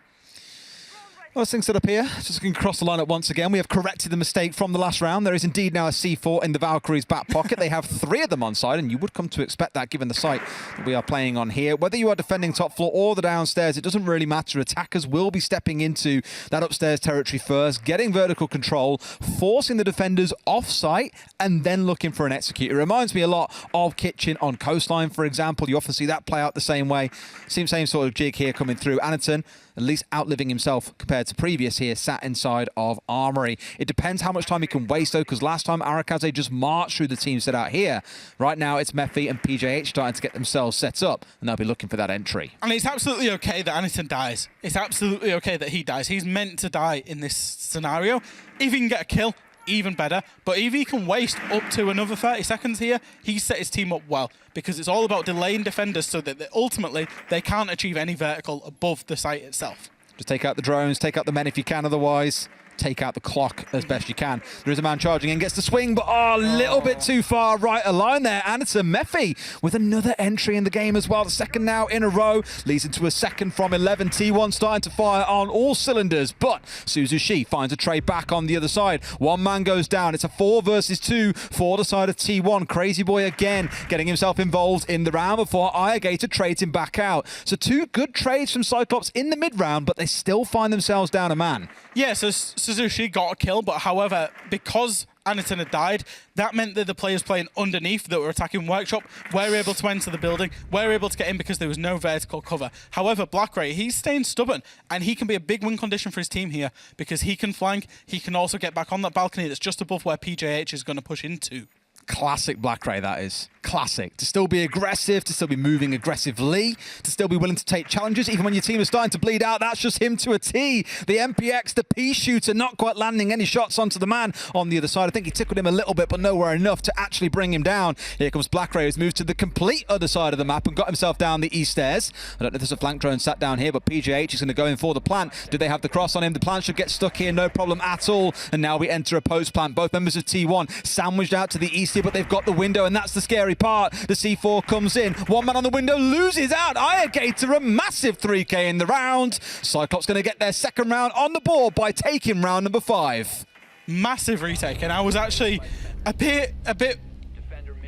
Well, this thing's set up here. Just looking across the lineup once again. We have corrected the mistake from the last round. There is indeed now a C4 in the Valkyrie's back pocket. They have 3 of them on side, and you would come to expect that given the site that we are playing on here. Whether you are defending top floor or the downstairs, it doesn't really matter. Attackers will be stepping into that upstairs territory first, getting vertical control, forcing the defenders off site, and then looking for an execute. It reminds me a lot of Kitchen on Coastline, for example. You often see that play out the same way. Same sort of jig here coming through. Anaton, at least outliving himself compared to previous here, sat inside of Armory. It depends how much time he can waste, though, because last time Arakaze just marched through the team set out here. Right now, it's Mephi and PJH starting to get themselves set up, and they'll be looking for that entry. And it's absolutely okay that Anaton dies. It's absolutely okay that he dies. He's meant to die in this scenario. If he can get a kill, even better. But if he can waste up to another 30 seconds here, he's set his team up well, because it's all about delaying defenders so that ultimately they can't achieve any vertical above the site itself. Just take out the drones, take out the men if you can, otherwise take out the clock as best you can. There is a man charging in, gets the swing, but a little bit too far right a line there. Anderson Mephi with another entry in the game as well. The second now in a row leads into a second from 11. T1 starting to fire on all cylinders, but Suzu Shi finds a trade back on the other side. One man goes down. It's a 4 versus 2 for the side of T1. Crazy Boy again getting himself involved in the round before Iragator trades him back out. So 2 good trades from Cyclops in the mid round, but they still find themselves down a man. Yeah, so Suzushi got a kill, but however, because Anaton had died, that meant that the players playing underneath that were attacking Workshop were able to enter the building, were able to get in because there was no vertical cover. However, Blackray, he's staying stubborn, and he can be a big win condition for his team here because he can flank, he can also get back on that balcony that's just above where PJH is going to push into. Classic Blackray, that is. Classic. To still be aggressive, to still be moving aggressively, to still be willing to take challenges, even when your team is starting to bleed out. That's just him to a T. The MPX, the P shooter, not quite landing any shots onto the man on the other side. I think he tickled him a little bit, but nowhere enough to actually bring him down. Here comes Blackray, who's moved to the complete other side of the map and got himself down the east stairs. I don't know if there's a flank drone sat down here, but PJH is going to go in for the plant. Do they have the cross on him? The plant should get stuck here, no problem at all. And now we enter a post plant. Both members of T1 sandwiched out to the east here, but they've got the window, and that's the scary part. The C4 comes in. One man on the window loses out. Iragator, a massive 3K in the round. Cyclops going to get their second round on the board by taking round number 5. Massive retake, and I was actually a bit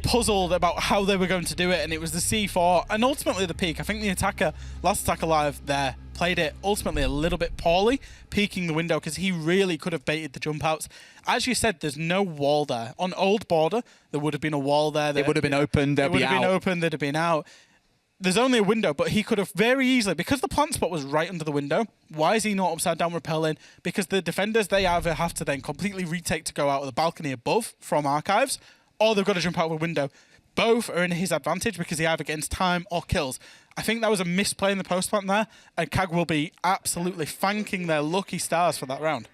puzzled about how they were going to do it, and it was the C4 and ultimately the peak. I think the attacker, last attacker live there, played it ultimately a little bit poorly, peeking the window because he really could have baited the jump outs. As you said, there's no wall there. On old border, there would have been a wall there. It would have been open, they'd be out. It would have been open, they'd have been out. There's only a window, but he could have very easily, because the plant spot was right under the window, why is he not upside down repelling? Because the defenders, they either have to then completely retake to go out of the balcony above from archives, or they've got to jump out of a window. Both are in his advantage because he either gets time or kills. I think that was a misplay in the post plant there, and CAG will be absolutely thanking their lucky stars for that round.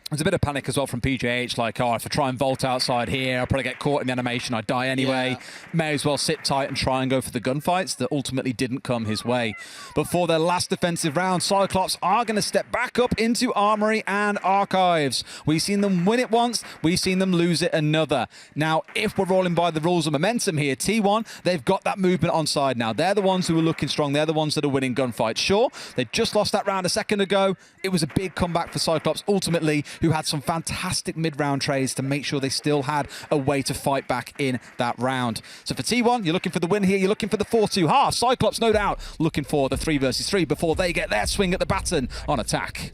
There's a bit of panic as well from PJH, like, oh, if I try and vault outside here, I'll probably get caught in the animation, I die anyway. Yeah. May as well sit tight and try and go for the gunfights that ultimately didn't come his way. But for their last defensive round, Cyclops are going to step back up into Armory and Archives. We've seen them win it once, we've seen them lose it another. Now, if we're rolling by the rules of momentum here, T1, they've got that movement on side now. They're the ones who are looking strong, they're the ones that are winning gunfights. Sure, they just lost that round a second ago. It was a big comeback for Cyclops, ultimately, who had some fantastic mid-round trades to make sure they still had a way to fight back in that round. So for T1, you're looking for the win here, you're looking for the 4-2 half. Cyclops, no doubt, looking for the 3 versus 3 before they get their swing at the baton on attack.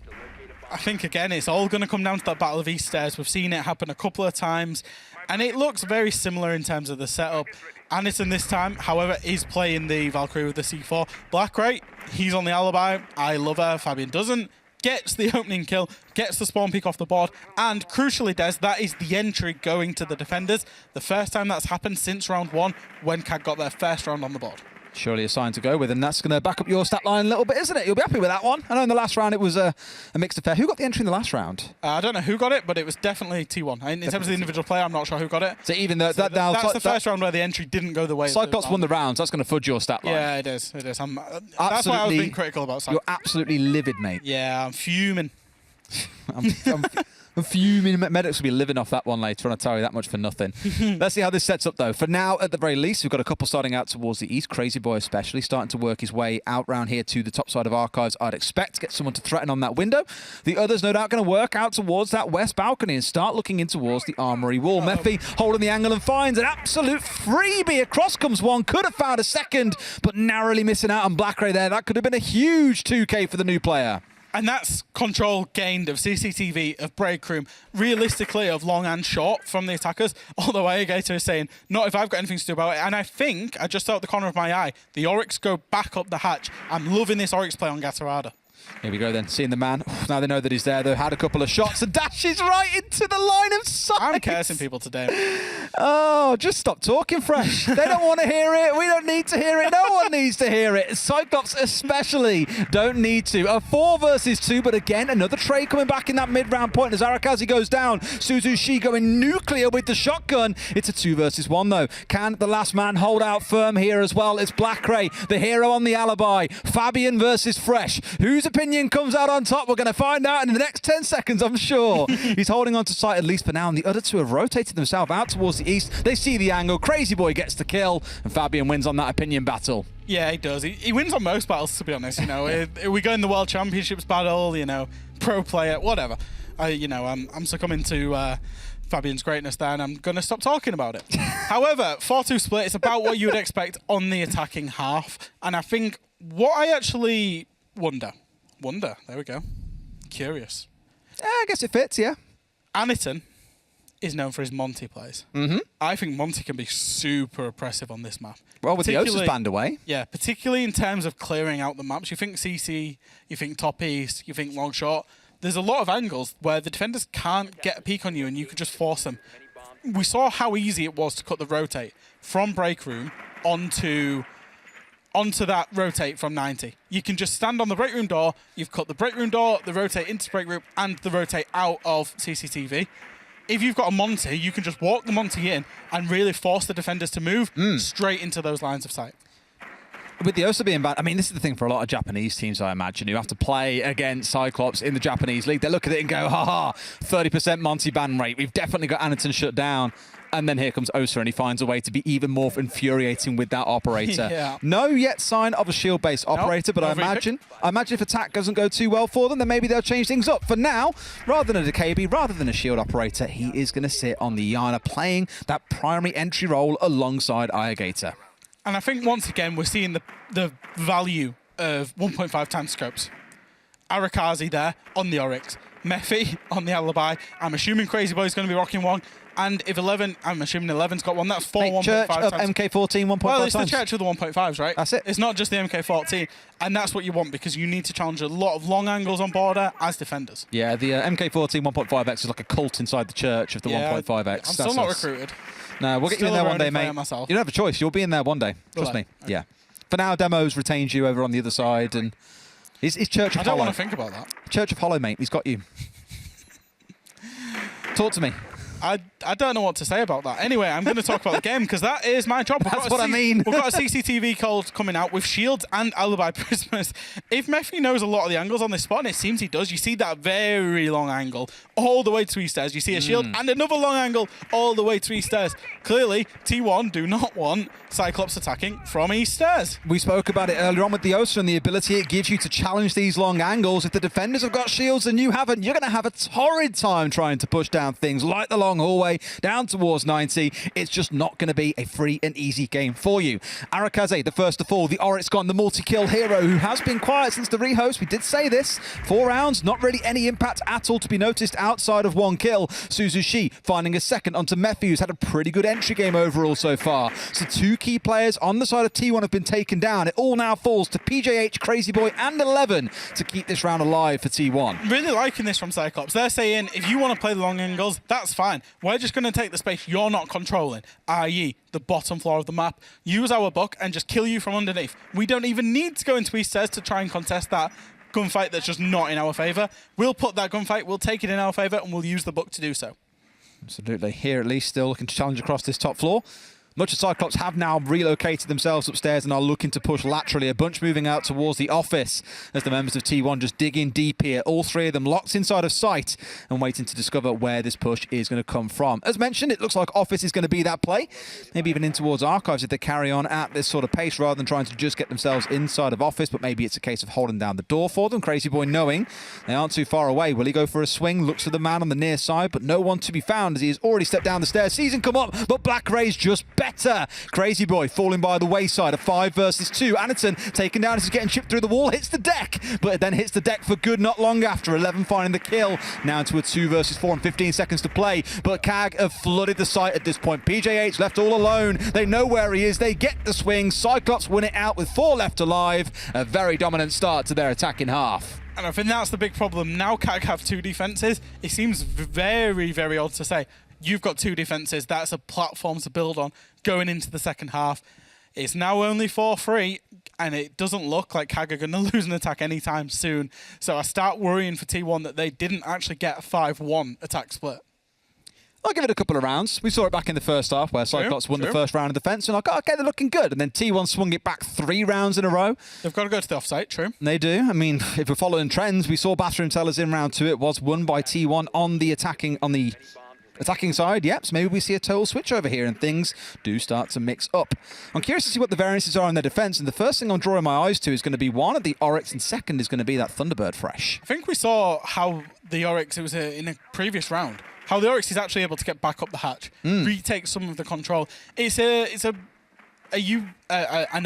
I think, again, it's all going to come down to that Battle of East Stairs. We've seen it happen a couple of times, and it looks very similar in terms of the setup. Anderson this time, however, is playing the Valkyrie with the C4. Blackray, he's on the alibi. I love her. Fabian doesn't. Gets the opening kill, gets the spawn peek off the board, and crucially, Des, that is the entry going to the defenders. The first time that's happened since round 1 when CAG got their first round on the board. Surely a sign to go with, and that's going to back up your stat line a little bit, isn't it? You'll be happy with that one. I know in the last round it was a mixed affair. Who got the entry in the last round? I don't know who got it, but it was definitely T1. In terms of the individual player, I'm not sure who got it. So even though That's the first round where the entry didn't go the way. Cyclops won the rounds, that's going to fudge your stat line. Yeah, it is. It is. That's why I was being critical about Cyclops. You're absolutely livid, mate. Yeah, I'm fuming. I'm fuming. Medics will be living off that one later on, I'll tell you that much for nothing. Let's see how this sets up, though. For now, at the very least, we've got a couple starting out towards the east. Crazy Boy especially starting to work his way out round here to the top side of Archives, I'd expect. Get someone to threaten on that window. The others, no doubt, going to work out towards that west balcony and start looking in towards the armory wall. Mephi holding the angle and finds an absolute freebie. Across comes one. Could have found a second, but narrowly missing out on Blackray there. That could have been a huge 2K for the new player. And that's control gained of CCTV, of break room, realistically of long and short from the attackers. Although Gator is saying, not if I've got anything to do about it. And I think, I just saw at the corner of my eye, the Oryx go back up the hatch. I'm loving this Oryx play on Gatorada. Here we go then, seeing the man. Now they know that he's there. They've had a couple of shots and dashes right into the line of sight. I'm cursing people today. Oh, just stop talking, Fresh. They don't want to hear it. We don't need to hear it. No one needs to hear it. Cyclops especially don't need to. A 4 versus 2, but again, another trade coming back in that mid-round point as Arakazi goes down. Suzushi going nuclear with the shotgun. It's a 2 versus 1, though. Can the last man hold out firm here as well? It's Blackray, the hero on the alibi. Fabian versus Fresh. Whose opinion comes out on top? We're going to find out in the next 10 seconds, I'm sure. He's holding on to sight at least for now, and the other two have rotated themselves out towards the east. They see the angle. Crazy Boy gets the kill, and Fabian wins on that opinion battle. Yeah, he does. He wins on most battles, to be honest. You know, we go in the World Championships battle, you know, pro player, whatever. I'm succumbing to Fabian's greatness there, and I'm going to stop talking about it. However, 4-2 split is about what you would expect on the attacking half, and I think what I actually wonder, there we go, curious. I guess it fits, yeah. Aniton is known for his Monty plays. Mm-hmm. I think Monty can be super oppressive on this map. Well, with the Osa's band away. Yeah, particularly in terms of clearing out the maps. You think CC, you think top east, you think long short. There's a lot of angles where the defenders can't get a peek on you and you could just force them. We saw how easy it was to cut the rotate from break room onto that rotate from 90. You can just stand on the break room door, you've cut the break room door, the rotate into break room, and the rotate out of CCTV. If you've got a Monty, you can just walk the Monty in and really force the defenders to move straight into those lines of sight. With the Osa being bad, I mean, this is the thing for a lot of Japanese teams, I imagine, who have to play against Cyclops in the Japanese league. They look at it and go, ha-ha, 30% Monty ban rate. We've definitely got Aniton shut down. And then here comes Osa, and he finds a way to be even more infuriating with that operator. Yeah. No yet sign of a shield-based operator, but I imagine if attack doesn't go too well for them, then maybe they'll change things up. For now, rather than a DKB, rather than a shield operator, he is going to sit on the Yana, playing that primary entry role alongside Ayagator. And I think once again we're seeing the value of 1.5 times scopes. Arakazi there on the Oryx. Mephi on the alibi. I'm assuming Crazy Boy's going to be rocking one. And if 11, I'm assuming 11's got one. That's 4 1.5 Church times. of MK14 1.5 well, it's times. the Church of the 1.5s, right? That's it. It's not just the MK14. And that's what you want because you need to challenge a lot of long angles on border as defenders. Yeah, the MK14 1.5x is like a cult inside the Church of the 1.5x. I'm still not recruited. No, we'll get you in there one day, mate. Myself. You don't have a choice. You'll be in there one day. Trust me. Okay. Yeah. For now, Demos retains you over on the other side, and he's Church of Hollow. I don't want to think about that. Church of Hollow, mate. He's got you. Talk to me. I don't know what to say about that. Anyway, I'm going to talk about the game because that is my job. That's what I mean. We've got a CCTV code coming out with shields and alibi prisoners. If Mephi knows a lot of the angles on this spot, and it seems he does, you see that very long angle all the way to East stairs. You see a shield and another long angle all the way to East stairs. Clearly, T1 do not want Cyclops attacking from East stairs. We spoke about it earlier on with the Osa and the ability it gives you to challenge these long angles. If the defenders have got shields and you haven't, you're going to have a torrid time trying to push down things like the long hallway down towards 90. It's just not going to be a free and easy game for you. Arakaze, the first to fall. The Oryx gone, the multi-kill hero who has been quiet since the rehost. We did say this. 4 rounds, not really any impact at all to be noticed outside of 1 kill. Suzushi finding a second onto Mephi, who's had a pretty good entry game overall so far. So 2 key players on the side of T1 have been taken down. It all now falls to PJH, Crazy Boy, and 11 to keep this round alive for T1. Really liking this from Cyclops. They're saying, if you want to play the long angles, that's fine. We're just going to take the space you're not controlling, i.e. the bottom floor of the map. Use our buck and just kill you from underneath. We don't even need to go into East stairs to try and contest that gunfight that's just not in our favour. We'll put that gunfight, we'll take it in our favour, and we'll use the buck to do so. Absolutely. Here at least still looking to challenge across this top floor. Much as Cyclops have now relocated themselves upstairs and are looking to push laterally. A bunch moving out towards the office as the members of T1 just dig in deep here. All 3 of them locked inside of sight and waiting to discover where this push is going to come from. As mentioned, it looks like office is going to be that play. Maybe even in towards archives if they carry on at this sort of pace rather than trying to just get themselves inside of office. But maybe it's a case of holding down the door for them. Crazy Boy knowing they aren't too far away. Will he go for a swing? Looks for the man on the near side, but no one to be found as he has already stepped down the stairs. Sees him come up, but Black Ray's just better. Crazy Boy falling by the wayside. A 5 versus 2. Anderton taken down as he's getting chipped through the wall. Hits the deck, but then hits the deck for good not long after. 11 finding the kill. Now into a 2 versus 4 and 15 seconds to play. But CAG have flooded the site at this point. PJH left all alone. They know where he is. They get the swing. Cyclops win it out with 4 left alive. A very dominant start to their attacking half. And I think that's the big problem. Now CAG have 2 defences. It seems very, very odd to say. You've got 2 defences. That's a platform to build on going into the second half. It's now only 4-3, and it doesn't look like CAG are going to lose an attack anytime soon. So I start worrying for T1 that they didn't actually get a 5-1 attack split. I'll give it a couple of rounds. We saw it back in the first half where Cyclops won the first round of defense, and okay, they're looking good. And then T1 swung it back 3 rounds in a row. They've got to go to the offsite, true. They do. I mean, if we're following trends, we saw Bathroom Tellers in round 2. It was won by T1 on the attacking side, yep, so maybe we see a total switch over here and things do start to mix up. I'm curious to see what the variances are in their defense, and the first thing I'm drawing my eyes to is going to be one of the Oryx, and second is going to be that Thunderbird Fresh. I think we saw how the Oryx, it was in a previous round, how the Oryx is actually able to get back up the hatch, retake some of the control. It's an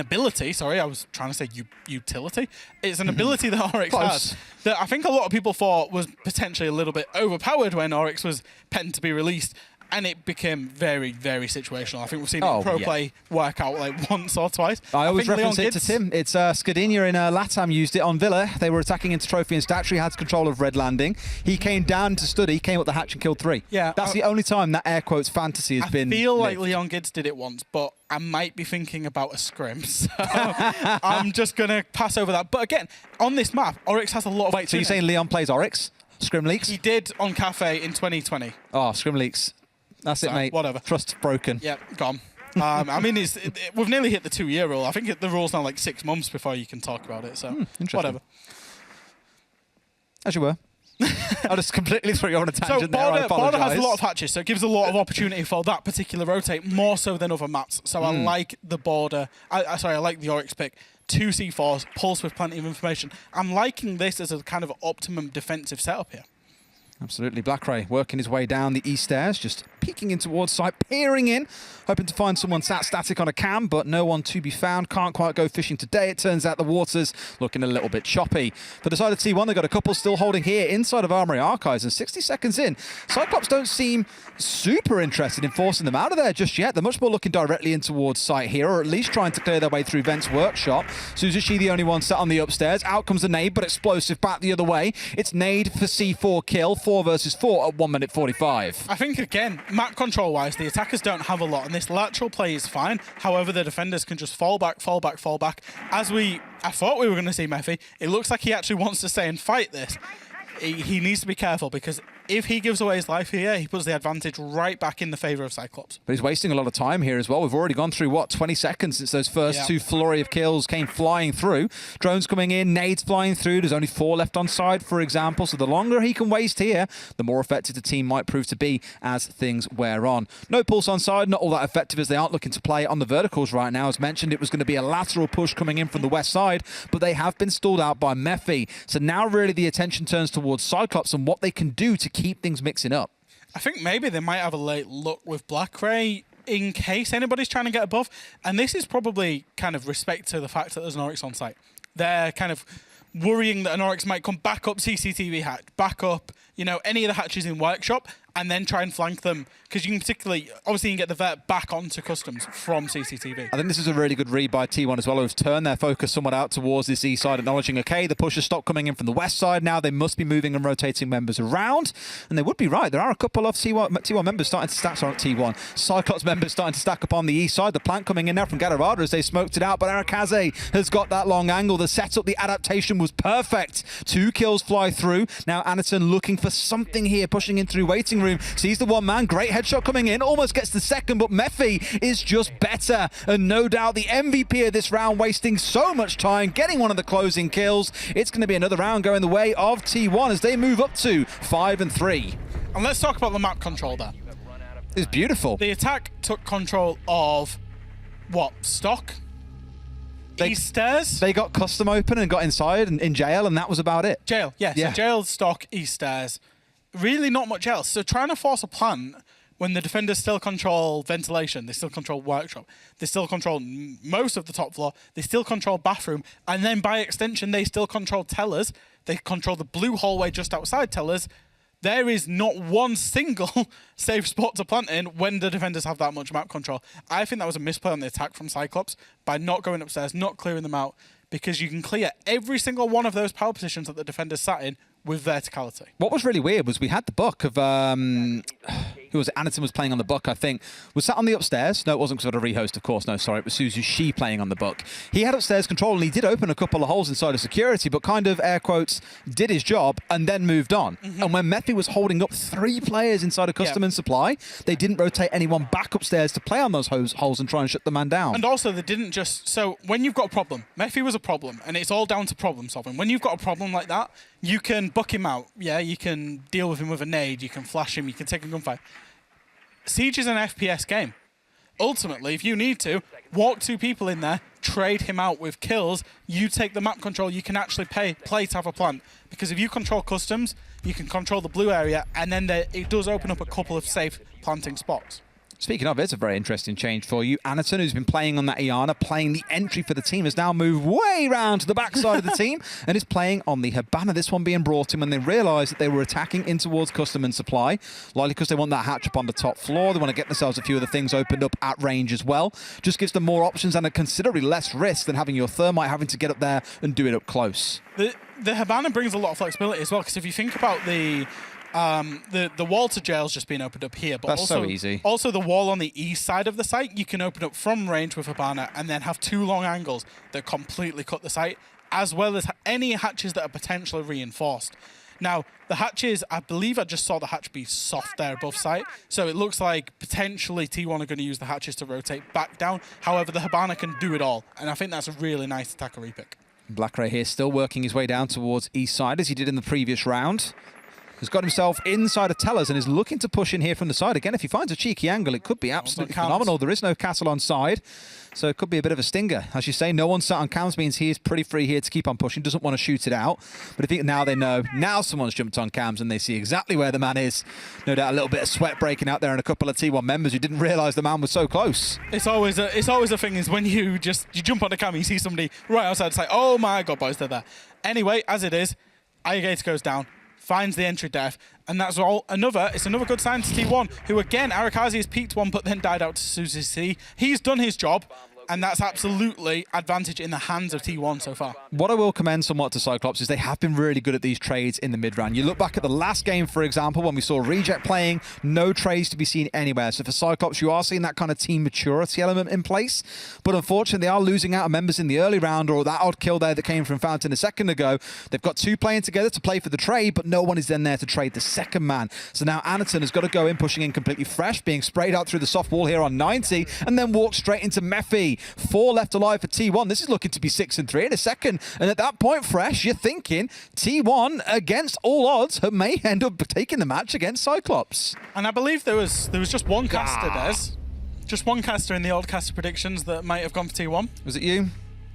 ability, sorry, I was trying to say utility. It's an ability that Oryx has that I think a lot of people thought was potentially a little bit overpowered when Oryx was penned to be released. And it became very, very situational. I think we've seen it in pro play work out like once or twice. I always reference it to Tim. It's Skadinia in LATAM used it on Villa. They were attacking into Trophy and Statue. He had control of Red Landing. He came down to study, came up the hatch and killed 3. Yeah, that's the only time that air quotes fantasy has been. I feel like Leon Gids did it once, but I might be thinking about a scrim. So I'm just going to pass over that. But again, on this map, Oryx has a lot of... Wait, so you're saying Leon plays Oryx? Scrim leaks? He did on Cafe in 2020. Oh, scrim leaks. That's it, mate. Whatever. Trust's broken. Yep, gone. I mean, we've nearly hit the 2-year rule. I think the rule's now like 6 months before you can talk about it. So, whatever. As you were. I just completely threw you on a tangent there. I apologise. Border has a lot of hatches, so it gives a lot of opportunity for that particular rotate, more so than other maps. So I like the Border. I like the Oryx pick. 2 C4s, pulse with plenty of information. I'm liking this as a kind of optimum defensive setup here. Absolutely. Black Ray working his way down the east stairs, just peeking in towards site, peering in, hoping to find someone sat static on a cam, but no one to be found. Can't quite go fishing today. It turns out the water's looking a little bit choppy. For the side of T1, they've got a couple still holding here inside of Armory Archives, and 60 seconds in, Cyclops don't seem super interested in forcing them out of there just yet. They're much more looking directly in towards site here, or at least trying to clear their way through Vent's workshop. Suzushi, the only one sat on the upstairs. Out comes a nade, but explosive back the other way. It's nade for C4 kill, 4 versus 4 at 1 minute 45. I think, again, map control-wise, the attackers don't have a lot, and this lateral play is fine. However, the defenders can just fall back, fall back, fall back. I thought we were going to see Mephi. It looks like he actually wants to stay and fight this. he needs to be careful, because if he gives away his life here, he puts the advantage right back in the favor of Cyclops. But he's wasting a lot of time here as well. We've already gone through, what, 20 seconds since those first two flurry of kills came flying through. Drones coming in, nades flying through. There's only 4 left on side, for example. So the longer he can waste here, the more effective the team might prove to be as things wear on. No pulse on side, not all that effective, as they aren't looking to play on the verticals right now. As mentioned, it was going to be a lateral push coming in from the west side, but they have been stalled out by Mephi. So now really the attention turns towards Cyclops and what they can do to keep things mixing up. I think maybe they might have a late look with Black Ray in case anybody's trying to get above. And this is probably kind of respect to the fact that there's an Oryx on site. They're kind of worrying that an Oryx might come back up CCTV hatch, back up, you know, any of the hatches in Workshop, and then try and flank them. Because you can particularly, obviously you can get the vet back onto Customs from CCTV. I think this is a really good read by T1 as well, who've turned their focus somewhat out towards this east side, acknowledging, okay, the push has stopped coming in from the west side. Now they must be moving and rotating members around. And they would be right. There are a couple of T1 members starting to stack, sorry, T1, Cyclops members starting to stack up on the east side. The plant coming in now from Galarada as they smoked it out, but Arakaze has got that long angle. The setup, the adaptation was perfect. 2 kills fly through. Now Anderson looking for something here, pushing in through waiting room. Sees the one man, great headshot coming in, almost gets the second, but Mephi is just better. And no doubt the MVP of this round, wasting so much time, getting one of the closing kills. It's going to be another round going the way of T1 as they move up to 5 and 3. And let's talk about the map control there. It's beautiful. The attack took control of, what, stock? East stairs? They got custom open and got inside and in jail, and that was about it. Jail, yeah. So jail, stock, east stairs. Really not much else. So trying to force a plant when the defenders still control ventilation, they still control workshop, they still control most of the top floor, they still control bathroom, and then by extension they still control tellers, they control the blue hallway just outside tellers. There is not one single safe spot to plant in when the defenders have that much map control. I think that was a misplay on the attack from Cyclops by not going upstairs, not clearing them out, because you can clear every single one of those power positions that the defenders sat in with verticality. What was really weird was we had the buck of, who was it? Anderson was playing on the buck, I think, was sat on the upstairs. No, it wasn't because of a rehost, of course. No, sorry, it was Suzu Shi playing on the buck. He had upstairs control and he did open a couple of holes inside of security, but kind of, air quotes, did his job and then moved on. And when Mephi was holding up 3 players inside of custom and supply, they didn't rotate anyone back upstairs to play on those holes and try and shut the man down. And also, they didn't just... So, when you've got a problem, Mephi was a problem, and it's all down to problem solving. When you've got a problem like that, you can buck him out. Yeah, you can deal with him with a nade, you can flash him, you can take a gunfight. Siege is an FPS game. Ultimately, if you need to, walk 2 people in there, trade him out with kills, you take the map control, you can actually play to have a plant. Because if you control customs, you can control the blue area, and then it does open up a couple of safe planting spots. Speaking of, it's a very interesting change for you. Anderson, who's been playing on that Iana, playing the entry for the team, has now moved way round to the backside of the team and is playing on the Habana. This one being brought in when they realised that they were attacking in towards custom and supply, likely because they want that hatch up on the top floor. They want to get themselves a few of the things opened up at range as well. Just gives them more options and a considerably less risk than having your thermite having to get up there and do it up close. The Habana brings a lot of flexibility as well, because if you think about the wall to jail's just being opened up here, but that's also, so easy. Also the wall on the east side of the site, you can open up from range with Habana and then have 2 long angles that completely cut the site, as well as any hatches that are potentially reinforced. Now, the hatches, I believe I just saw the hatch be soft there above site, so it looks like potentially T1 are going to use the hatches to rotate back down. However, the Habana can do it all, and I think that's a really nice attacker repick. Black Ray here still working his way down towards east side as he did in the previous round. Has got himself inside of tellers and is looking to push in here from the side. Again, if he finds a cheeky angle, it could be absolutely phenomenal. There is no castle on side, so it could be a bit of a stinger. As you say, no one sat on cams means he is pretty free here to keep on pushing, doesn't want to shoot it out. But now they know, now someone's jumped on cams and they see exactly where the man is. No doubt a little bit of sweat breaking out there and a couple of T1 members who didn't realise the man was so close. It's always a thing is when you jump on the cam, you see somebody right outside, it's like, oh my God, boys, they're there. Anyway, as it is, Irrigator goes down, finds the entry def, and that's all. It's another good sign to T1, who again, Arakazi has peaked one, but then died out to Suzy C. He's done his job. And that's absolutely advantage in the hands of T1 so far. What I will commend somewhat to Cyclops is they have been really good at these trades in the mid-round. You look back at the last game, for example, when we saw Reject playing, no trades to be seen anywhere. So for Cyclops, you are seeing that kind of team maturity element in place. But unfortunately, they are losing out on members in the early round, or that odd kill there that came from Fountain a second ago. They've got 2 playing together to play for the trade, but no one is then there to trade the second man. So now Anaton has got to go in, pushing in completely fresh, being sprayed out through the soft wall here on 90, and then walk straight into Mephi. 4 left alive for T1. This is looking to be 6-3 in a second. And at that point, Fresh, you're thinking T1, against all odds, may end up taking the match against Cyclops. And I believe there was just one caster, Des. Just one caster in the old caster predictions that might have gone for T1. Was it you?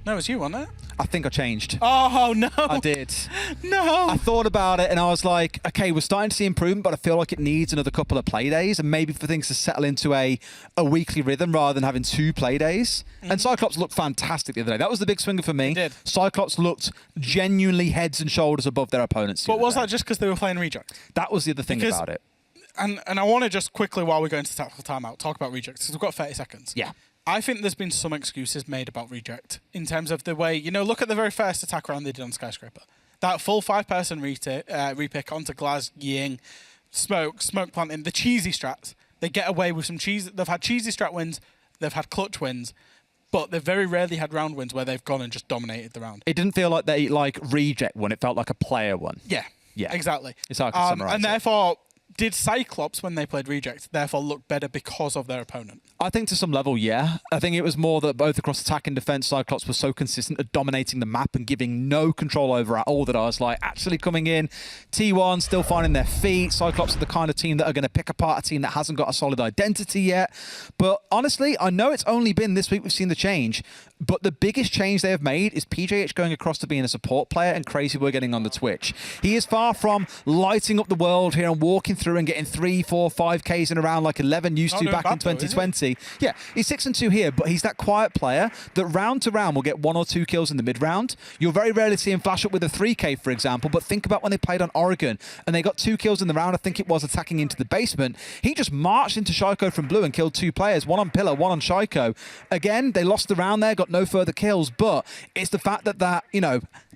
No, it was you, wasn't it? I think I changed. Oh, no. I did. No. I thought about it and I was like, okay, we're starting to see improvement, but I feel like it needs another couple of play days and maybe for things to settle into a weekly rhythm rather than having 2 play days. And Cyclops looked fantastic the other day. That was the big swinger for me. He did. Cyclops looked genuinely heads and shoulders above their opponents. But was that just because they were playing Reject? That was the other thing about it. And I want to just quickly, while we go into tactical timeout, talk about Reject, because we've got 30 seconds. Yeah. I think there's been some excuses made about Reject in terms of the way, look at the very first attack round they did on Skyscraper. That full 5-person repick onto Glaz, Ying, Smoke planting, the cheesy strats. They get away with some cheesy. They've had cheesy strat wins, they've had clutch wins, but they've very rarely had round wins where they've gone and just dominated the round. It didn't feel like they Reject one, it felt like a player one. Yeah. Yeah. Exactly. It's hard to summarize and it. therefore, did Cyclops, when they played Reject, therefore look better because of their opponent? I think to some level, yeah. I think it was more that both across attack and defense, Cyclops was so consistent at dominating the map and giving no control over at all that I was like, actually coming in, T1 still finding their feet. Cyclops are the kind of team that are going to pick apart a team that hasn't got a solid identity yet. But honestly, I know it's only been this week we've seen the change, but the biggest change they have made is PJH going across to being a support player and Crazy Boy getting on the Twitch. He is far from lighting up the world here and walking through and getting 3, 4, 5Ks in a round like 11 used to back in 2020. Yeah, he's 6-2 here, but he's that quiet player that round to round will get 1 or 2 kills in the mid-round. You'll very rarely see him flash up with a 3K, for example, but think about when they played on Oregon and they got 2 kills in the round, I think it was, attacking into the basement. He just marched into Shaiko from blue and killed 2 players, 1 on Pillar, 1 on Shaiko. Again, they lost the round there, got no further kills, but it's the fact that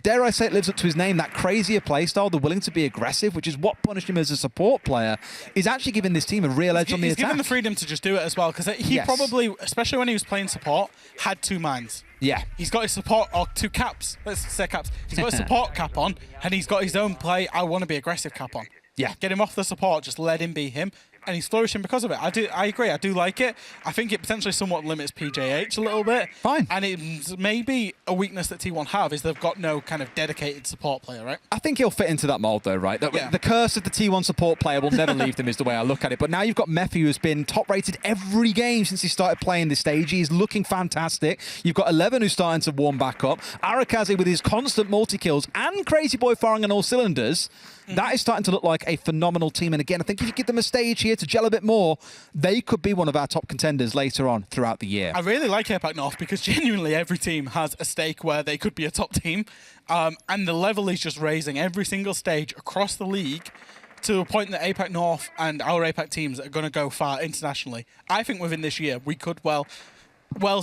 dare I say it lives up to his name, that crazier playstyle, the willing to be aggressive, which is what punished him as a support player, is actually giving this team a real edge on the attack. He's given the freedom to just do it as well, because he probably, especially when he was playing support, had 2 minds. Yeah. He's got his support, or 2 caps, let's say caps. He's got his support cap on, and he's got his own play, I want to be aggressive cap on. Yeah. Get him off the support, just let him be him. And he's flourishing because of it. I agree. I do like it. I think it potentially somewhat limits PJH a little bit. Fine. And it's maybe a weakness that T1 have is they've got no kind of dedicated support player, right? I think he'll fit into that mold though, right? The curse of the T1 support player will never leave them is the way I look at it. But now you've got Mephi, who's been top rated every game since he started playing this stage. He's looking fantastic. You've got 11 who's starting to warm back up. Arakaze with his constant multi-kills and Crazy Boy firing on all cylinders. That is starting to look like a phenomenal team. And again, I think if you give them a stage here to gel a bit more, they could be one of our top contenders later on throughout the year. I really like APAC North because genuinely every team has a stake where they could be a top team. And the level is just raising every single stage across the league to a point that APAC North and our APAC teams are going to go far internationally. I think within this year, we could well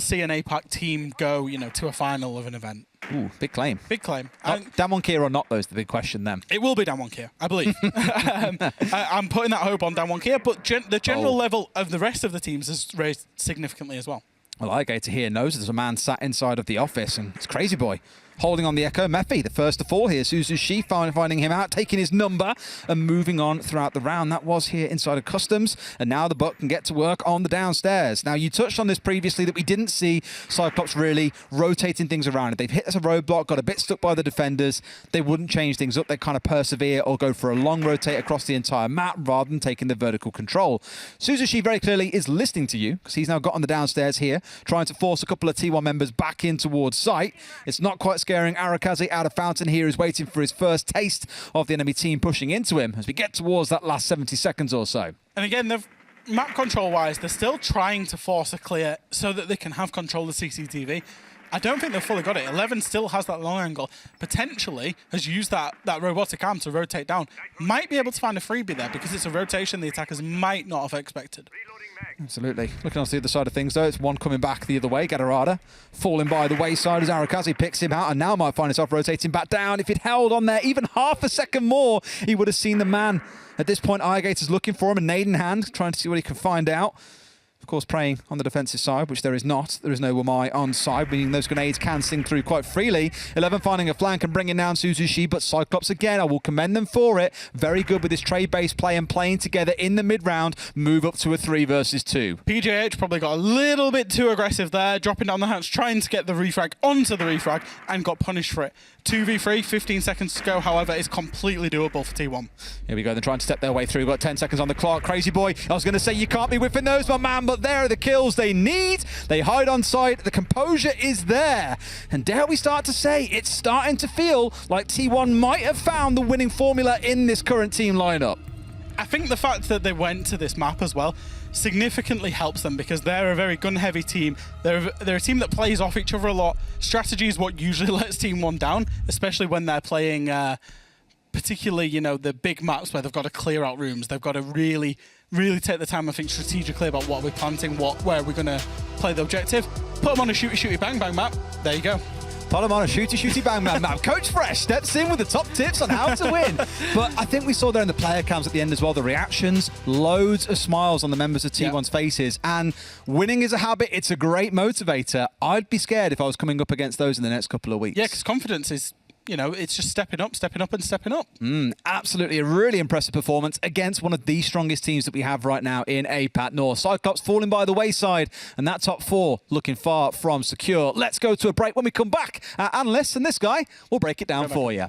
see an APAC team go, to a final of an event. Ooh, big claim. Big claim. Damwon Kia or not, though, is the big question then. It will be Damwon Kia, I believe. I'm putting that hope on Damwon Kia, but the general level of the rest of the teams has raised significantly as well. Well, I get to hear knows there's a man sat inside of the office, and it's Crazy Boy. Holding on the Echo, Mephi, the first to fall here. Suzu Shi finding him out, taking his number and moving on throughout the round. That was here inside of Customs, and now the Buck can get to work on the downstairs. Now, you touched on this previously that we didn't see Cyclops really rotating things around. If they've hit us a roadblock, got a bit stuck by the defenders, they wouldn't change things up. They kind of persevere or go for a long rotate across the entire map rather than taking the vertical control. Suzu Shi very clearly is listening to you because he's now got on the downstairs here, trying to force a couple of T1 members back in towards site. It's not quite scaring Arakaze out of Fountain here, is waiting for his first taste of the enemy team pushing into him as we get towards that last 70 seconds or so. And again, map control-wise, they're still trying to force a clear so that they can have control of CCTV. I don't think they've fully got it. 11 still has that long angle. Potentially has used that robotic arm to rotate down. Might be able to find a freebie there because it's a rotation the attackers might not have expected. Absolutely. Looking on the other side of things, though, it's one coming back the other way. Gadarada falling by the wayside as Arakazi picks him out and now might find himself rotating back down. If he'd held on there even half a second more, he would have seen the man. At this point, Irrigator's looking for him, a nade in hand, trying to see what he can find out. Of course, praying on the defensive side, which there is not. There is no Wamai on side, meaning those grenades can sing through quite freely. 11 finding a flank and bringing down Suzushi, but Cyclops again, I will commend them for it. Very good with this trade-based play and playing together in the mid-round. Move up to a 3 versus 2. PJH probably got a little bit too aggressive there, dropping down the hatch, trying to get the refrag onto the refrag, and got punished for it. 2v3, 15 seconds to go, however, is completely doable for T1. Here we go, they're trying to step their way through. We've got 10 seconds on the clock. Crazy boy, I was going to say you can't be whiffing those, my man, but there are the kills they need. They hide on site. The composure is there. And dare we start to say, it's starting to feel like T1 might have found the winning formula in this current team lineup. I think the fact that they went to this map as well significantly helps them because they're a very gun-heavy team. They're a team that plays off each other a lot. Strategy is what usually lets Team 1 down, especially when they're playing, particularly, you know, the big maps where they've got to clear out rooms. They've got to really take the time, I think, strategically about what we're planting, where we're going to play the objective. Put them on a shooty bang bang map. There you go. Put him on a shooty bang bang map. Coach Fresh steps in with the top tips on how to win. But I think we saw there in the player cams at the end as well, the reactions, loads of smiles on the members of T1's faces. And winning is a habit. It's a great motivator. I'd be scared if I was coming up against those in the next couple of weeks. Yeah, because confidence is, you know, it's just stepping up and stepping up. Absolutely, a really impressive performance against one of the strongest teams that we have right now in APAC North. Cyclops falling by the wayside, and that top 4 looking far from secure. Let's go to a break. When we come back, our analysts and this guy will break it down for you.